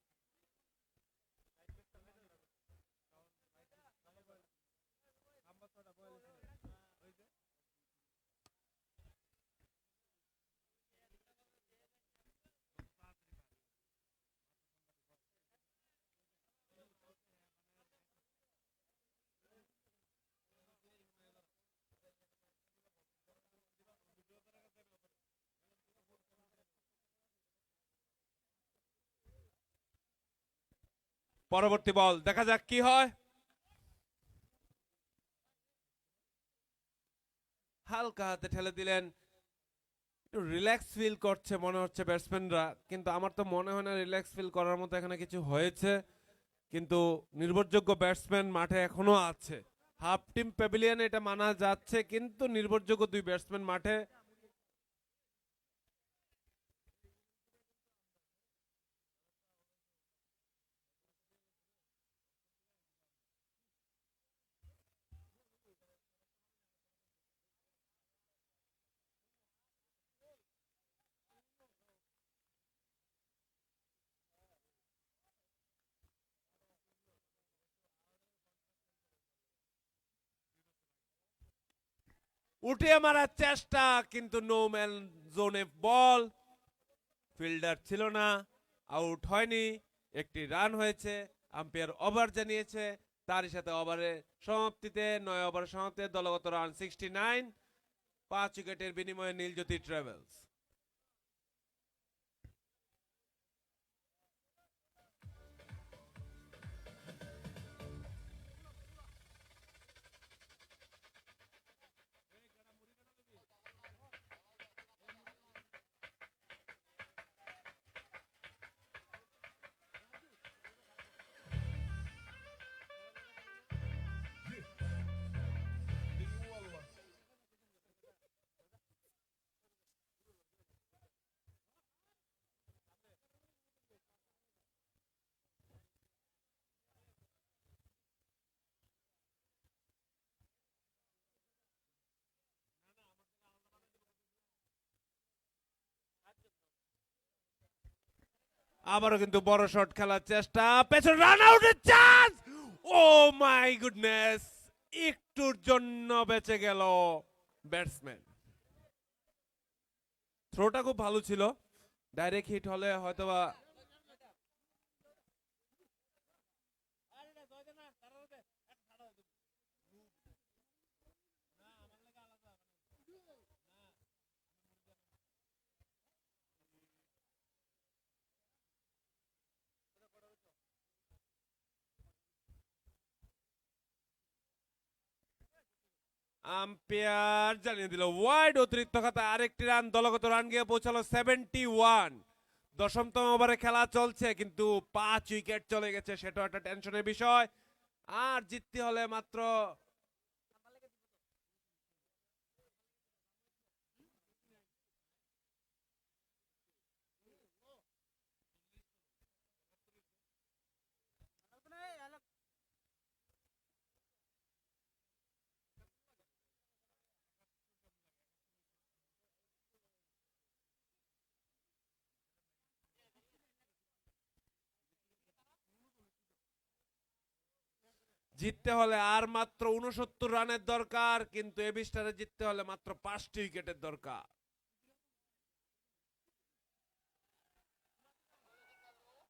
পরবর্তী বল, দেখা যাক কি হয়। হালকা হাতে ঠেলে দিলেন। একটু রিল্যাক্স ফিল করছে মনে হচ্ছে ব্যাটসম্যানরা, কিন্তু আমার তো মনে হয় না রিল্যাক্স ফিল করার মতো এখানে কিছু হয়েছে। কিন্তু নির্ভরযোগ্য ব্যাটসম্যান মাঠে এখনো আছে। হাফ টিম প্যাভিলিয়নে এটা মানা যাচ্ছে, কিন্তু নির্ভরযোগ্য দুই ব্যাটসম্যান মাঠে। উঠিয়ে মারার চেষ্টা, কিন্তু নো ম্যান জোনে বল, ফিল্ডার ছিল না, আউট হয়নি, একটি রান হয়েছে। আম্পায়ার ওভার জানিয়েছে, তারই সাথে ওভারের সমাপ্তিতে 9 ওভার সমাপ্তিতে দলগত রান 69, 5 উইকেটের বিনিময়ে নীলজ্যোতি ট্রাভেলস। আবারও কিন্তু বড় শট খেলার চেষ্টা, পেছনে রান আউটের চান্স। ও মাই গুডনেস, একটুর জন্য বেঁচে গেল ব্যাটসম্যান। থ্রোটা খুব ভালো ছিল, ডাইরেক্ট হিট হলে হয়তোবা। আম্পায়ার জানিয়ে দিল ওয়াইড, অতিরিক্ত খাতায় আরেকটি রান, দলগত রান গিয়ে পৌঁছালো 71। দশমতম ওভারে খেলা চলছে, কিন্তু 5 উইকেট চলে গেছে, সেটাও একটা টেনশনের বিষয়। আর জিততে হলে মাত্র জিততে হলে আর মাত্র 69 রানের দরকার, কিন্তু এবি স্টারে জিততে হলে মাত্র 5টি উইকেটের দরকার।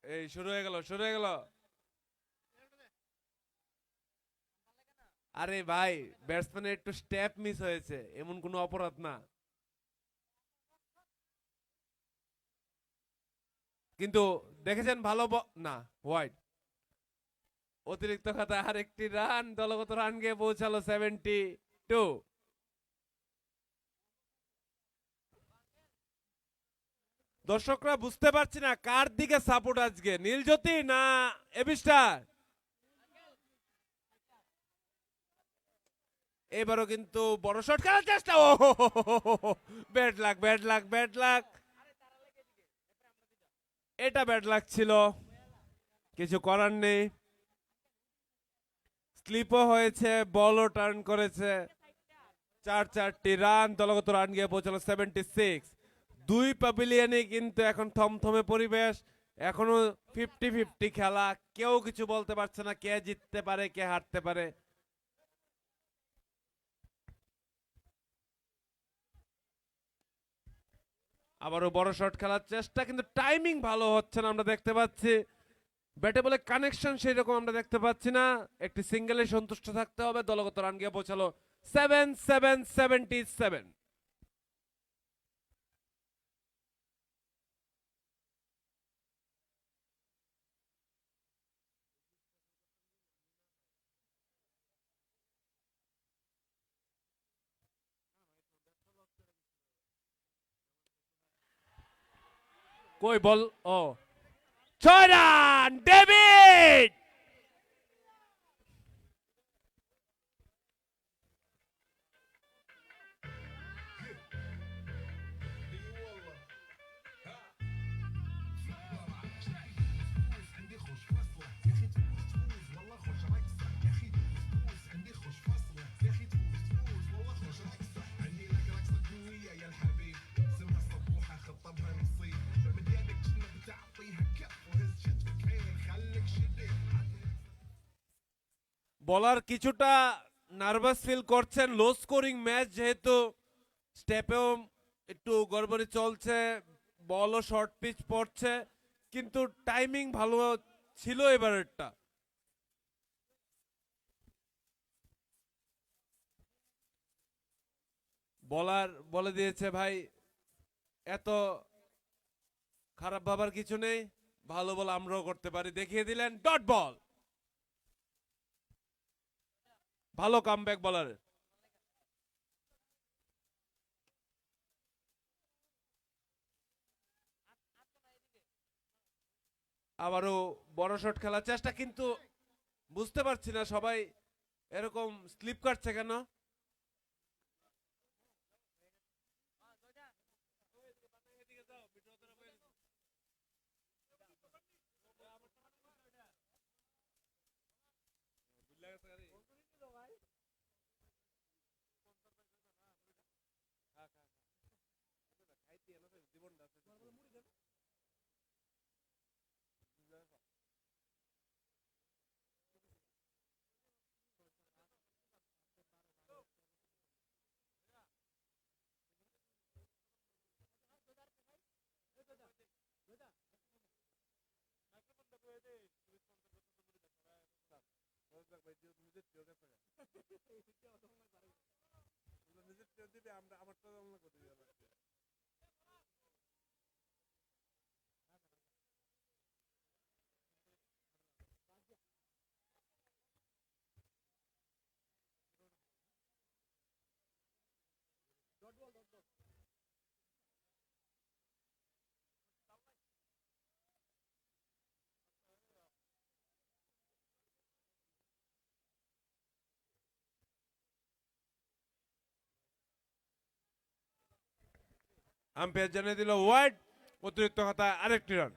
এই শুরু হয়ে গেল, শুরু হয়ে গেল। আরে ভাই, ব্যাটসম্যানের একটু স্টেপ মিস হয়েছে, এমন কোনো অপরাধ না। কিন্তু দেখেছেন ভালো না, হোয়াইট। অতিরিক্ত খাতায় আরেকটি রান, দলগত রান গিয়ে পৌঁছালো 72। দর্শকরা বুঝতে পারছি না কার দিকে সাপোর্ট আজকে, নীলজ্যোতি না এবি স্টার। এবারও কিন্তু বড় শট খেলার চেষ্টা, oh bad luck, bad luck, bad luck. এটা ব্যাড লাক ছিল, কিছু করার নেই। স্লিপও হয়েছে, বলও টার্ন করেছে। 4টি রান, দলগত রান গিয়ে পৌঁছালো 76। দুই প্যাভিলিয়নে কিন্তু এখন থমথমে পরিবেশ, এখনো 50-50 খেলা, কেউ কিছু বলতে পারছে না কে জিততে পারে কে হারতে পারে। আবারও বড় শট খেলার চেষ্টা, কিন্তু টাইমিং ভালো হচ্ছে না, আমরা দেখতে পাচ্ছি ব্যাটে বলে কানেকশন সেই রকম আমরা দেখতে পাচ্ছি না। একটি সিঙ্গেলে সন্তুষ্ট থাকতে হবে। দলগত রান গিয়ে পৌঁছালো 77। কই বল, ও 6 রান ডেভিড। বলার কিছুটা নার্ভাস ফিল করছেন, লো স্কোরিং ম্যাচ যেহেতু, স্টেপেও একটু গড়বড়ি চলছে, বলও শর্ট পিচ পড়ছে, কিন্তু টাইমিং ভালো ছিল এবারেরটা। বলার বলে দিয়েছে ভাই এত খারাপ ভাবার কিছু নেই, ভালো বল আমরাও করতে পারি, দেখিয়ে দিলেন ডট বল। ভালো কামব্যাক বলার। আবারও বড় শট খেলার চেষ্টা, কিন্তু বুঝতে পারছি না সবাই এরকম স্লিপ কাটছে কেন। আম্পায়ার জানিয়ে দিল ওয়াইড, অতিরিক্ত খাতা আরেকটি রান।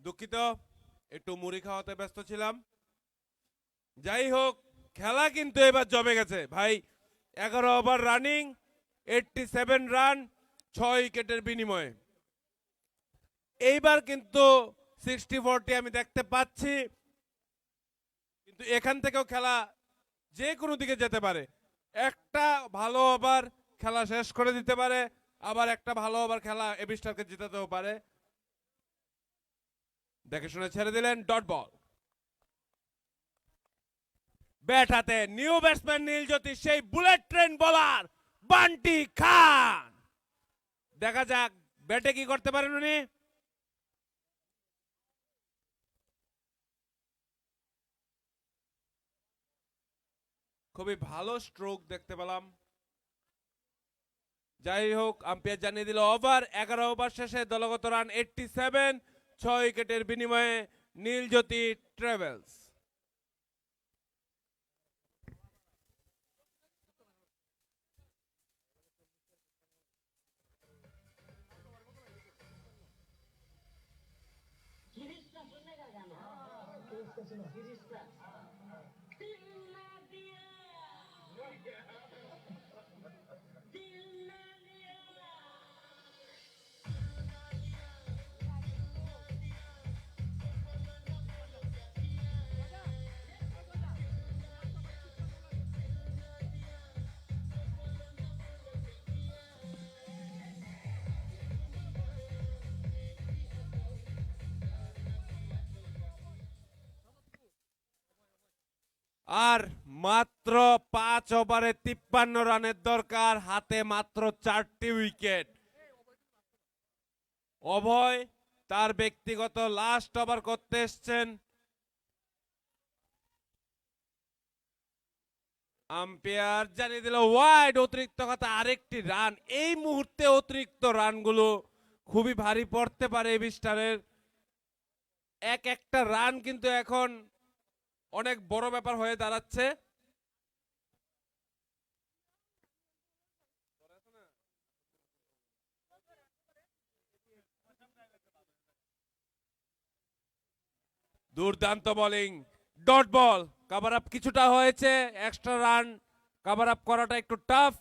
দুঃখিত, একটু মুড়ি খাওয়াতে ব্যস্ত ছিলাম। যাই হোক, খেলা কিন্তু এবার জমে গেছে ভাই। 11 ওভার রানিং, 87 রান, 6 উইকেটের বিনিময়ে। এইবার কিন্তু 60-40 আমি দেখতে পাচ্ছি, কিন্তু এখান থেকেও খেলা যে কোনো দিকে যেতে পারে। একটা ভালো ওভার খেলা শেষ করে দিতে পারে, আবার একটা ভালো ওভার খেলা এবি স্টারকে জিতাতেও পারে। দেখে শুনে ছেড়ে দিলেন, ডট বল। ব্যাট হাতে নিউ ব্যাটসম্যান নীলজ্যোতি, সেই বুলেট ট্রেন বোলার বান্টি খান। দেখা যাক ব্যাটে কি করতে পারেন উনি। খুবই ভালো স্ট্রোক দেখতে পেলাম। যাই হোক, আম্পায়ার জানিয়ে দিল ওভার। 11 ওভার শেষে দলগত রান 87, 6 উইকেটের বিনিময়ে নীলজ্যোতি ট্রাভেলস। আর মাত্র 5 ওভারে 53 রানের দরকার, হাতে মাত্র 4টি উইকেট। অভয় তার ব্যক্তিগত লাস্ট ওভার করতে এসছেন। আম্পায়ার জানিয়ে দিল ওয়াইড, অতিরিক্ত কথা আরেকটি রান। এই মুহূর্তে অতিরিক্ত রানগুলো খুবই ভারী পড়তে পারে এবি স্টারের। এক একটা রান কিন্তু এখন অনেক বড় ব্যাপার হয়ে দাঁড়াচ্ছে। দুর্দান্ত bowling, dot ball. Cover up কিছুটা হয়েছে, এক্সট্রা রান কভার আপ করাটা একটু টাফ।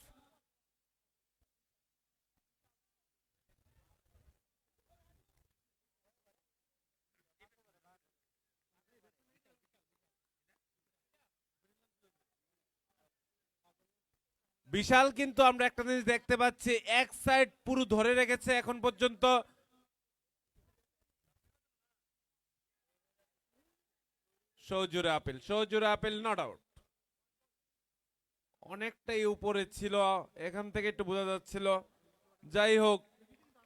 বিশাল কিন্তু আমরা একটা জিনিস দেখতে পাচ্ছি, এক সাইড পুরো ধরে রেখেছে এখন পর্যন্ত। সৌজুরে আপিল নট আউট। অনেকটাই উপরে ছিল, এখান থেকে একটু বোঝা যাচ্ছিল। যাই হোক,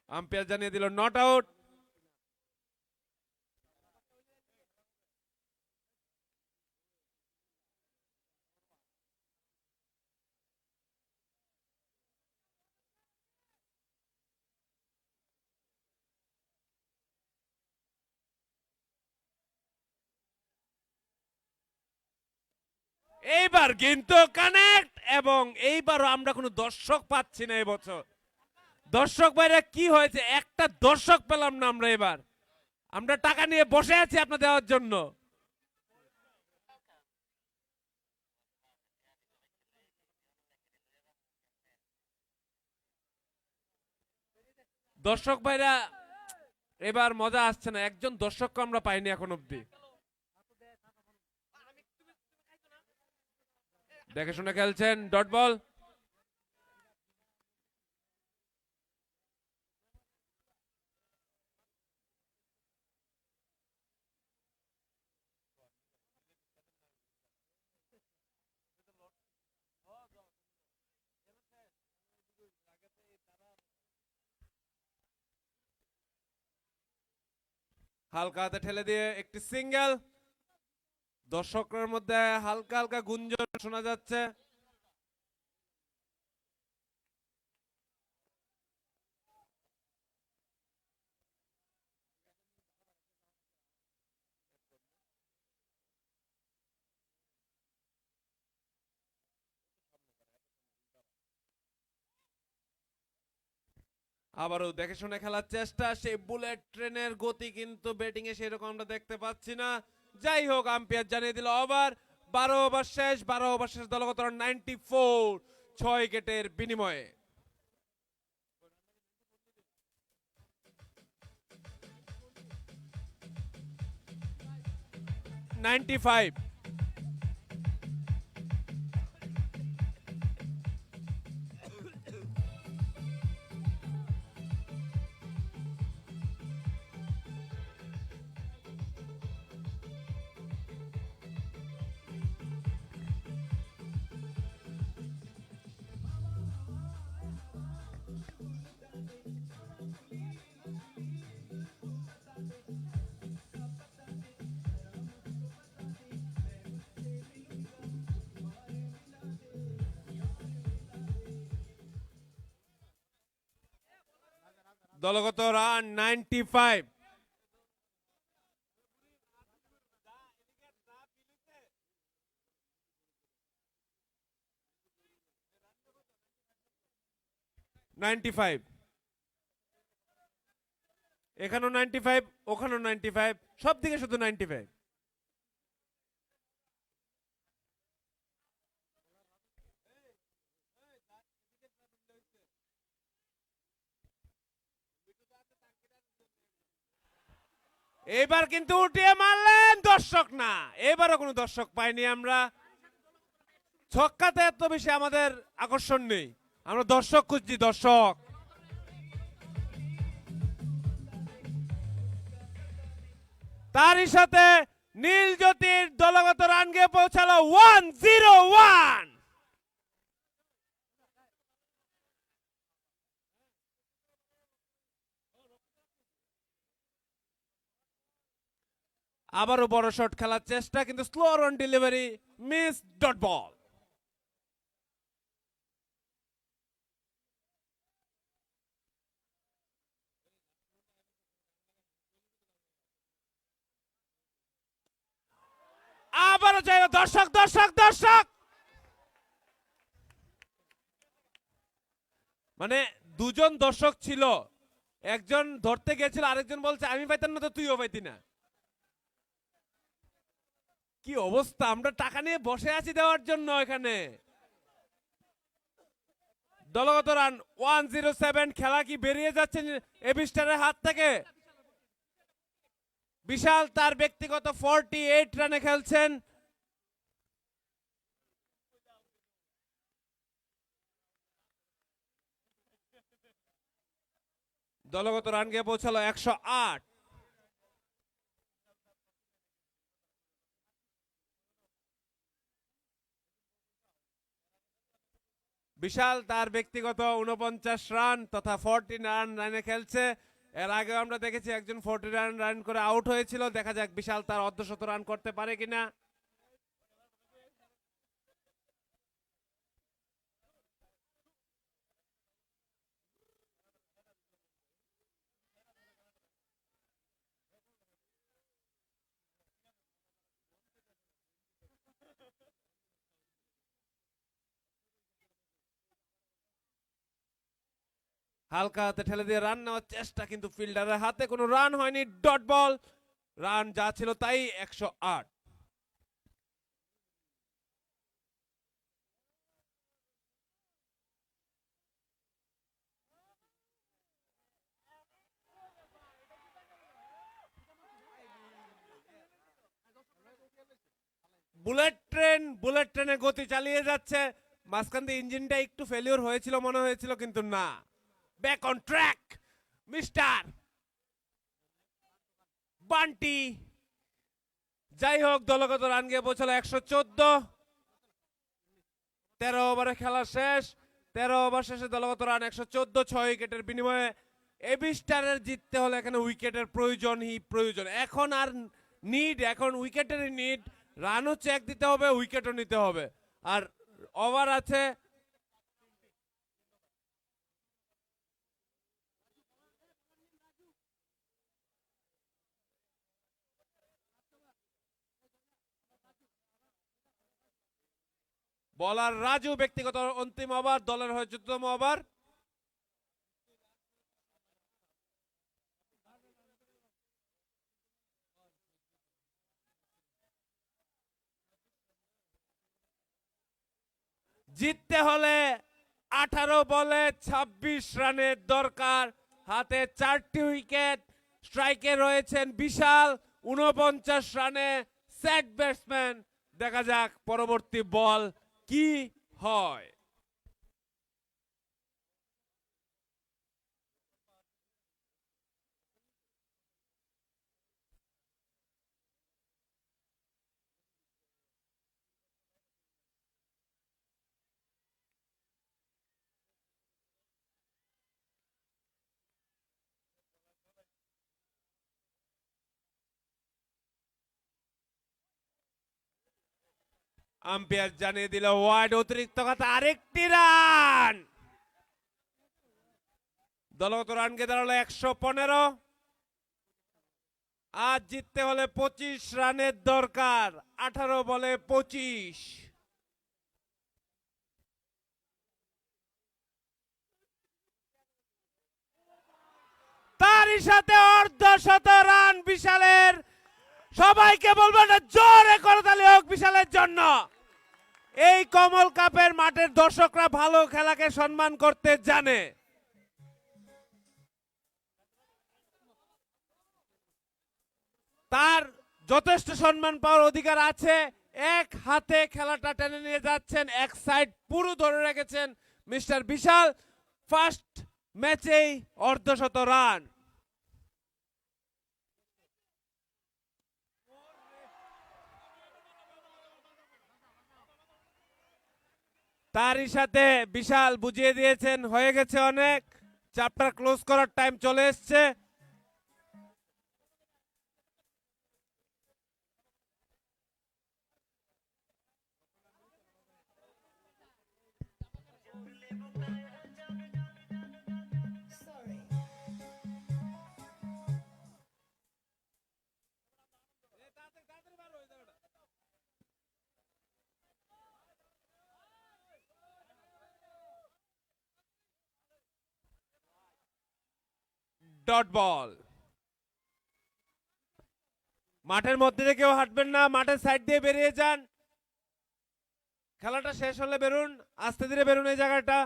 আম্পায়ার জানিয়ে দিল নট আউট। এইবার কিন্তু কানেক্ট, এবং এইবারও আমরা কোনো দর্শক পাচ্ছি না এবছর। দর্শক ভাইরা কি হয়েছে, একটা দর্শক পেলাম না আমরা এবার। আমরা টাকা নিয়ে বসে আছি আপনার দেওয়ার জন্য। দর্শক ভাইরা এবার মজা আসছে না, একজন দর্শককে আমরা পাইনি এখন অব্দি। দেখে শুনে খেলছেন, ডট বল। হালকা হাতে ঠেলে দিয়ে একটি সিঙ্গেল। দর্শকদের মধ্যে হালকা হালকা গুঞ্জন শোনা যাচ্ছে। আবারও দেখে শুনে খেলার চেষ্টা, সেই বুলেট ট্রেনের গতি কিন্তু ব্যাটিং এ সেরকম আমরা দেখতে পাচ্ছি না। যাই হোক, আম্পায়ার জানিয়ে দিল ওভার, 12 ওভার শেষ। 12 ওভার শেষ, দলগত রান 94, 6 উইকেটের বিনিময়ে। Ninety five. দলগত রান 95। এখানেও 95, ওখানেও 95, সব দিকে শুধু 95। এবার কিন্তু উঠিয়ে মারলেন, দর্শক না, এবারও কোনো দর্শক পাইনি আমরা। ছক্কাতে এত বেশি আমাদের আকর্ষণ নেই, আমরা দর্শক খুঁজছি, দর্শক। তারই সাথে নীল জ্যোতির দলগত রান গিয়ে পৌঁছালো 101। আবারও বড় শট খেলার চেষ্টা, কিন্তু slow on delivery, miss, dot ball. আবারও চাই, দর্শক দর্শক দর্শক, মানে দুজন দর্শক ছিল, একজন ধরতে গেছিল, আরেকজন বলছে আমি পাইতাম না তো তুইও পাইতি না। কি অবস্থা, আমরা টাকা নিয়ে বসে আছি দেওয়ার জন্য এখানে। দলগত রান 107। খেলা কি বেরিয়ে যাচ্ছে এবি স্টারের হাত থেকে? বিশাল তার ব্যক্তিগত 48 রানে খেলছেন। দলগত রান গিয়ে পৌঁছালো 108। বিশাল তার ব্যক্তিগত 49 রান তথা 40 রানে খেলছে। এর আগে আমরা দেখেছি একজন 40 রান করে আউট হয়েছিল। দেখা যাক বিশাল তার অর্ধশত রান করতে পারে কিনা। হালকা হাতে ঠেলে দিয়ে রান নেওয়ার চেষ্টা, কিন্তু ফিল্ডারের হাতে কোনো রান হয়নি, ডট বল। রান যা ছিল তাই, 108। বুলেট ট্রেনের গতি চালিয়ে যাচ্ছে। মাঝখান দিয়ে ইঞ্জিনটা একটু ফেলিওর হয়েছিল মনে হয়েছিল, কিন্তু না, back on track mister Bunty. যাই হোক, দলগত রান গিয়ে পৌঁছালো 114। 13 ওভারে খেলা শেষ। 13 ওভার শেষে দলগত রান 114, 6 উইকেটের বিনিময়ে। এবি স্টারের জিততে হলে এখানে উইকেটের প্রয়োজন। এখন আর নিড, এখন উইকেটের নিড। রানও চেক দিতে হবে, উইকেটও নিতে হবে। আর ওভার আছে বলার রাজু, ব্যক্তিগত অন্তিম ওভার, দলের হয়ে 14তম ওভার। জিততে হলে 18 বলে 26 রানের দরকার, হাতে 4টি উইকেট, স্ট্রাইকে রয়েছেন বিশাল 49 রানে সেট ব্যাটসম্যান। দেখা যাক পরবর্তী বল কি হয়। আম্পায়ার জানিয়ে দিল ওয়াইড, অতিরিক্ত কথা, আরেকটি রান। দলগত রানকে দাঁড়ালো 115। আজ জিততে হলে 25 রানের দরকার, 18 বলে 25। তারই সাথে অর্ধশত রান বিশালের। সবাইকে বলবো না, জোরে করতালি হোক বিশালের জন্য। এই কমল কাপের মাঠের দর্শকরা ভালো খেলাকে সম্মান করতে জানে। তার যথেষ্ট সম্মান পাওয়ার অধিকার আছে। এক হাতে খেলাটা টেনে নিয়ে যাচ্ছেন, এক সাইড পুরো ধরে রেখেছেন মিস্টার বিশাল। ফার্স্ট ম্যাচেই অর্ধশত রান। তারই সাথে বিশাল বুঝিয়ে দিয়েছেন হয়ে গেছে অনেক, চ্যাপ্টার ক্লোজ করার টাইম চলে এসছে। Dot ball. মাঠের মধ্যে দিয়ে কেউ হাঁটবেন না, মাঠের সাইড দিয়ে বেরিয়ে যান। খেলাটা শেষ হলে বেরুন, আস্তে ধীরে বেরুন এই জায়গাটা।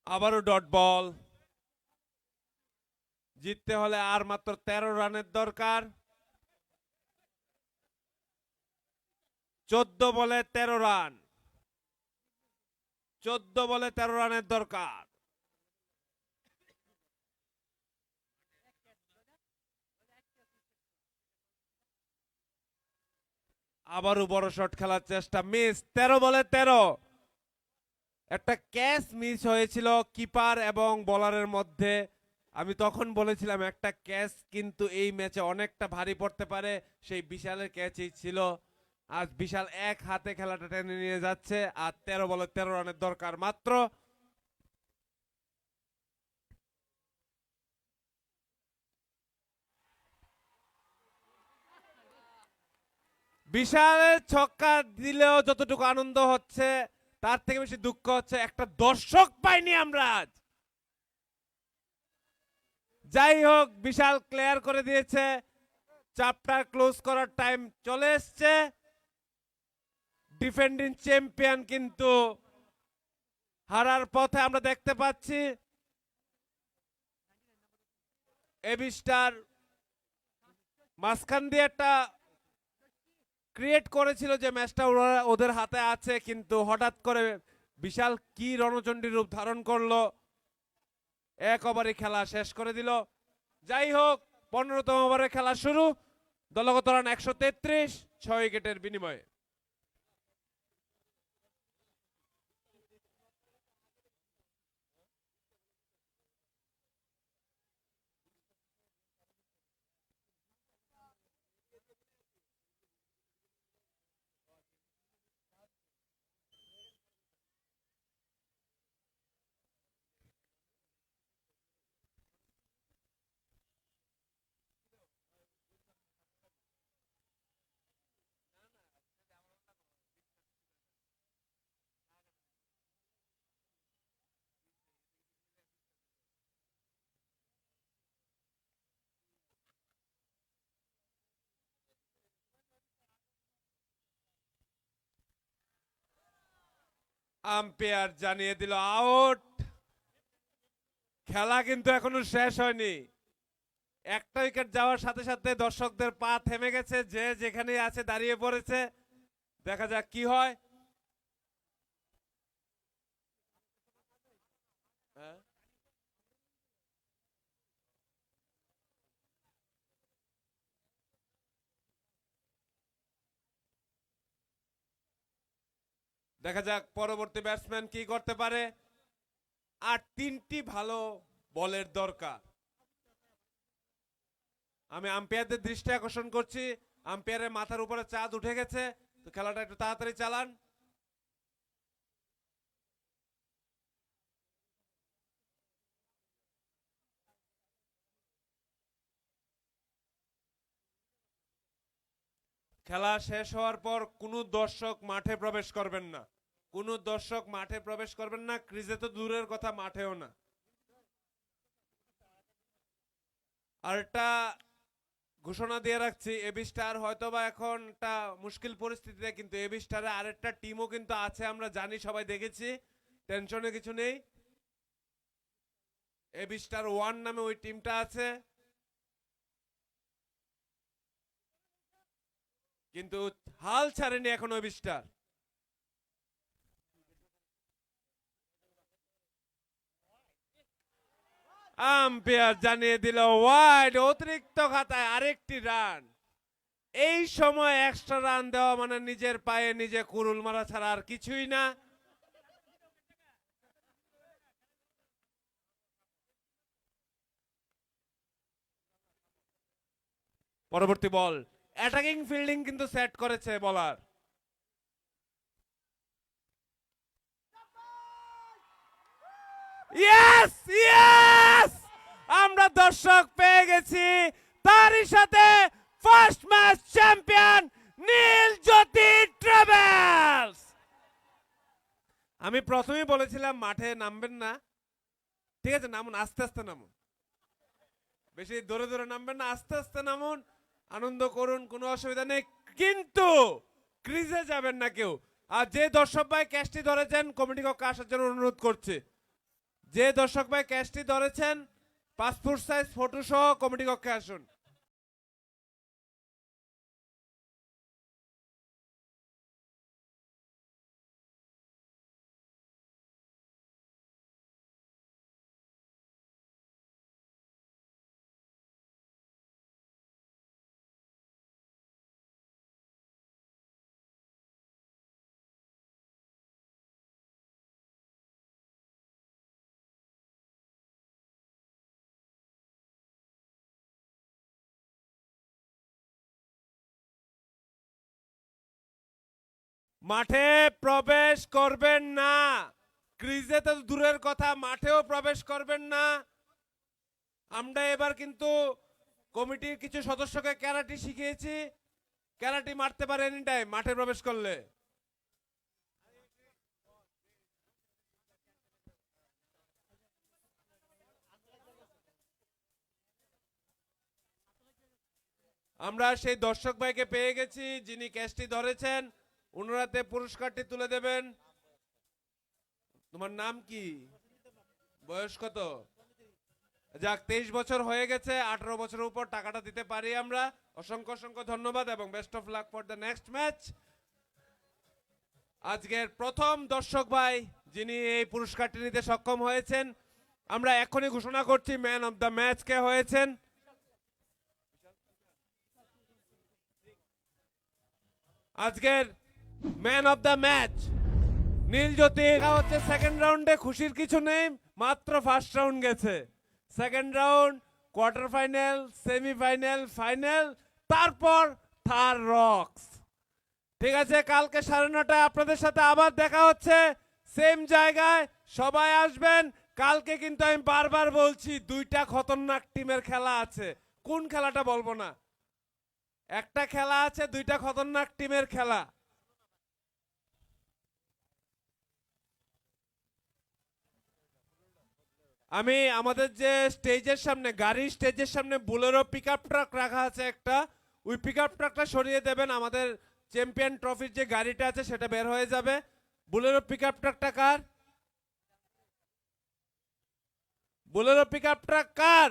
আবারও ডট বল। জিততে হলে আর মাত্র 13 রানের দরকার। 14 বলে 13 রান, 14 বলে 13 রানের দরকার। আবারও বড় শট খেলার চেষ্টা, মিস। 13 বলে 13। একটা ক্যাচ মিস হয়েছিল কিপার এবং বোলারের মধ্যে। আমি তখন বলেছিলাম একটা ক্যাচ কিন্তু এই ম্যাচে অনেকটা ভারী পড়তে পারে, সেই বিশালের ক্যাচই ছিল। আজ বিশাল এক হাতে খেলাটা টেনে নিয়ে যাচ্ছে, আর 13 বলে 13 রানের দরকার মাত্র। বিশালের ছক্কা দিলেও যতটুকু আনন্দ হচ্ছে, তার থেকে বেশি দুঃখ হচ্ছে একটা দর্শক পাইনি আমরা আজ। যাই হোক, বিশাল ক্লিয়ার করে দিয়েছে, চ্যাপ্টার ক্লোজ করার টাইম চলে এসছে। ডিফেন্ডিং চ্যাম্পিয়ন কিন্তু হারার পথে আমরা দেখতে পাচ্ছি। এবি স্টার মাঝখান দিয়ে একটা ক্রিয়েট করেছিল যে ম্যাচটা ওদের হাতে আছে, কিন্তু হঠাৎ করে বিশাল কি রণচণ্ডী রূপ ধারণ করলো, এক ওভারে খেলা শেষ করে দিল। যাই হোক, 15তম ওভারে খেলা শুরু। দলগত রান 133, 6 উইকেটের বিনিময়ে। আম্পায়ার জানিয়ে দিল আউট। খেলা কিন্তু এখনো শেষ হয়নি। একটা উইকেট যাওয়ার সাথে সাথে দর্শকদের পা থেমে গেছে, যে যেখানে আছে দাঁড়িয়ে পড়েছে। দেখা যাক কি হয়। হ্যাঁ? দেখা যাক পরবর্তী ব্যাটসম্যান কি করতে পারে। আর তিনটি ভালো বলের দরকার। আমি আম্পায়ারদের দৃষ্টি আকর্ষণ করছি, আম্পায়ারের মাথার উপরে চাঁদ উঠে গেছে, তো খেলাটা একটু তাড়াতাড়ি চালান। খেলা শেষ হওয়ার পর কোনো দর্শক মাঠে প্রবেশ করবেন না, কোনো দর্শক মাঠে প্রবেশ করবেন না, ক্রিজে তো দূরের কথা, মাঠেও না। আরটা ঘোষণা দিয়ে রাখছি, এবি স্টার হয়তোবা এখন একটা মুশকিল পরিস্থিতিতে, কিন্তু এবি স্টারে আরেকটা টিমও কিন্তু আছে, আমরা জানি, সবাই দেখেছি, টেনশনে কিছু নেই। এবি স্টার 1 নামে ওই টিমটা আছে, কিন্তু হাল ছাড়েনি এখন এবি স্টার। আম্পায়ার জানিয়ে দিল ওয়াইড, অতিরিক্ত খাতায় আরেকটি রান। এই সময় এক্সট্রা রান দেওয়া মানে নিজের পায়ে নিজে কুরুল মারা ছাড়া আর কিছুই না। পরবর্তী বল, অ্যাটাকিং ফিল্ডিং কিন্তু সেট করেছে বলার। ইয়েস ইয়েস, আমরা দর্শক পেয়ে গেছি, তারই সাথে first match champion Neeljyoti travels. আমি প্রথমেই বলেছিলাম মাঠে নামবেন না, ঠিক আছে, নামুন, আস্তে আস্তে নামুন, বেশি দৌড়ে দৌড়ে নামবেন না, আস্তে আস্তে নামুন, আনন্দ করুন, কোনো অসুবিধা নেই, কিন্তু ক্রিজে যাবেন না কেউ। আর যে দর্শক ভাই ক্যাচটি ধরেছেন, কমিটি কক্ষে আসার জন্য অনুরোধ করছে। যে দর্শক ভাই ক্যাচটি ধরেছেন, পাসপোর্ট সাইজ ফটো সহ কমিটি কক্ষে আসুন। মাঠে প্রবেশ করবেন না, ক্রিজে তো দূরের কথা, মাঠেও প্রবেশ করবেন না। আমরা এবার কিন্তু কমিটির কিছু সদস্যকে ক্যারাটি শিখিয়েছি, ক্যারাটি মারতে পারে এনি টাইম মাঠে প্রবেশ করলে। আমরা সেই দর্শক ভাইকে পেয়ে গেছি যিনি ক্যাচটি ধরেছেন, ওনারাতে পুরস্কারটি তুলে দেবেন। তোমার নাম কি, বয়স কত? যাক, 23 বছর হয়ে গেছে, 18 বছরের উপর টাকাটা দিতে পারি আমরা। অসংখ্য অসংখ্য ধন্যবাদ এবং best of luck for the next match. আজকের প্রথম দর্শক ভাই যিনি এই পুরস্কারটি নিতে সক্ষম হয়েছেন, আমরা এখনই ঘোষণা করছি ম্যান অফ দ্য ম্যাচ কে হয়েছেন। আজকের man of the match Neeljyoti হচ্ছে সেকেন্ড রাউন্ডে, খুশির কিছু নেই, মাত্র ফার্স্ট রাউন্ড গেছে। Second round, quarter final, semifinal, final, তারপর থার রক্স। ঠিক আছে, কালকে 9:30টায় আপনাদের সাথে আবার দেখা হচ্ছে সেম জায়গায়, সবাই আসবেন। কালকে কিন্তু আমি বারবার বলছি, দুইটা খতরনাক টিমের খেলা আছে। কোন খেলাটা বলবো না, একটা খেলা আছে, দুইটা খতরনাক টিমের খেলা। আমি আমাদের যে স্টেজের সামনে, গাড়ির স্টেজের সামনে বোলেরো পিকআপ ট্রাক রাখা আছে একটা, ওই পিকআপ ট্রাকটা সরিয়ে দেবেন, আমাদের চ্যাম্পিয়ন ট্রফির যে গাড়িটা আছে সেটা বের হয়ে যাবে। বুলেরো পিকআপ ট্রাকটা কার? বুলেরো পিকআপ ট্রাক কার?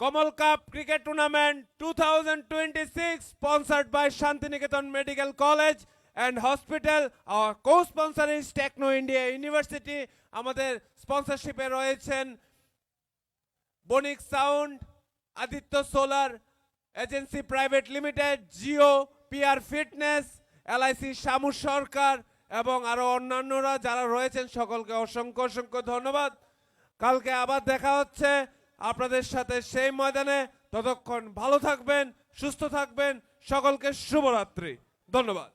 Kamal cup cricket tournament 2026 sponsored by Shantiniketan Medical College and Hospital. Our co-sponsor is Techno India University. আমাদের স্পন্সরশিপে রয়েছেন Banik sound, Aditya solar agency private limited, Jio, PR fitness, LIC Shamu Sarkar এবং আরো অন্যান্যরা যারা রয়েছেন সকলকে অসংখ্য অসংখ্য ধন্যবাদ। কালকে আবার দেখা হচ্ছে আপনাদের সাথে সেই ময়দানে। ততক্ষণ ভালো থাকবেন, সুস্থ থাকবেন। সকলকে শুভরাত্রি। ধন্যবাদ।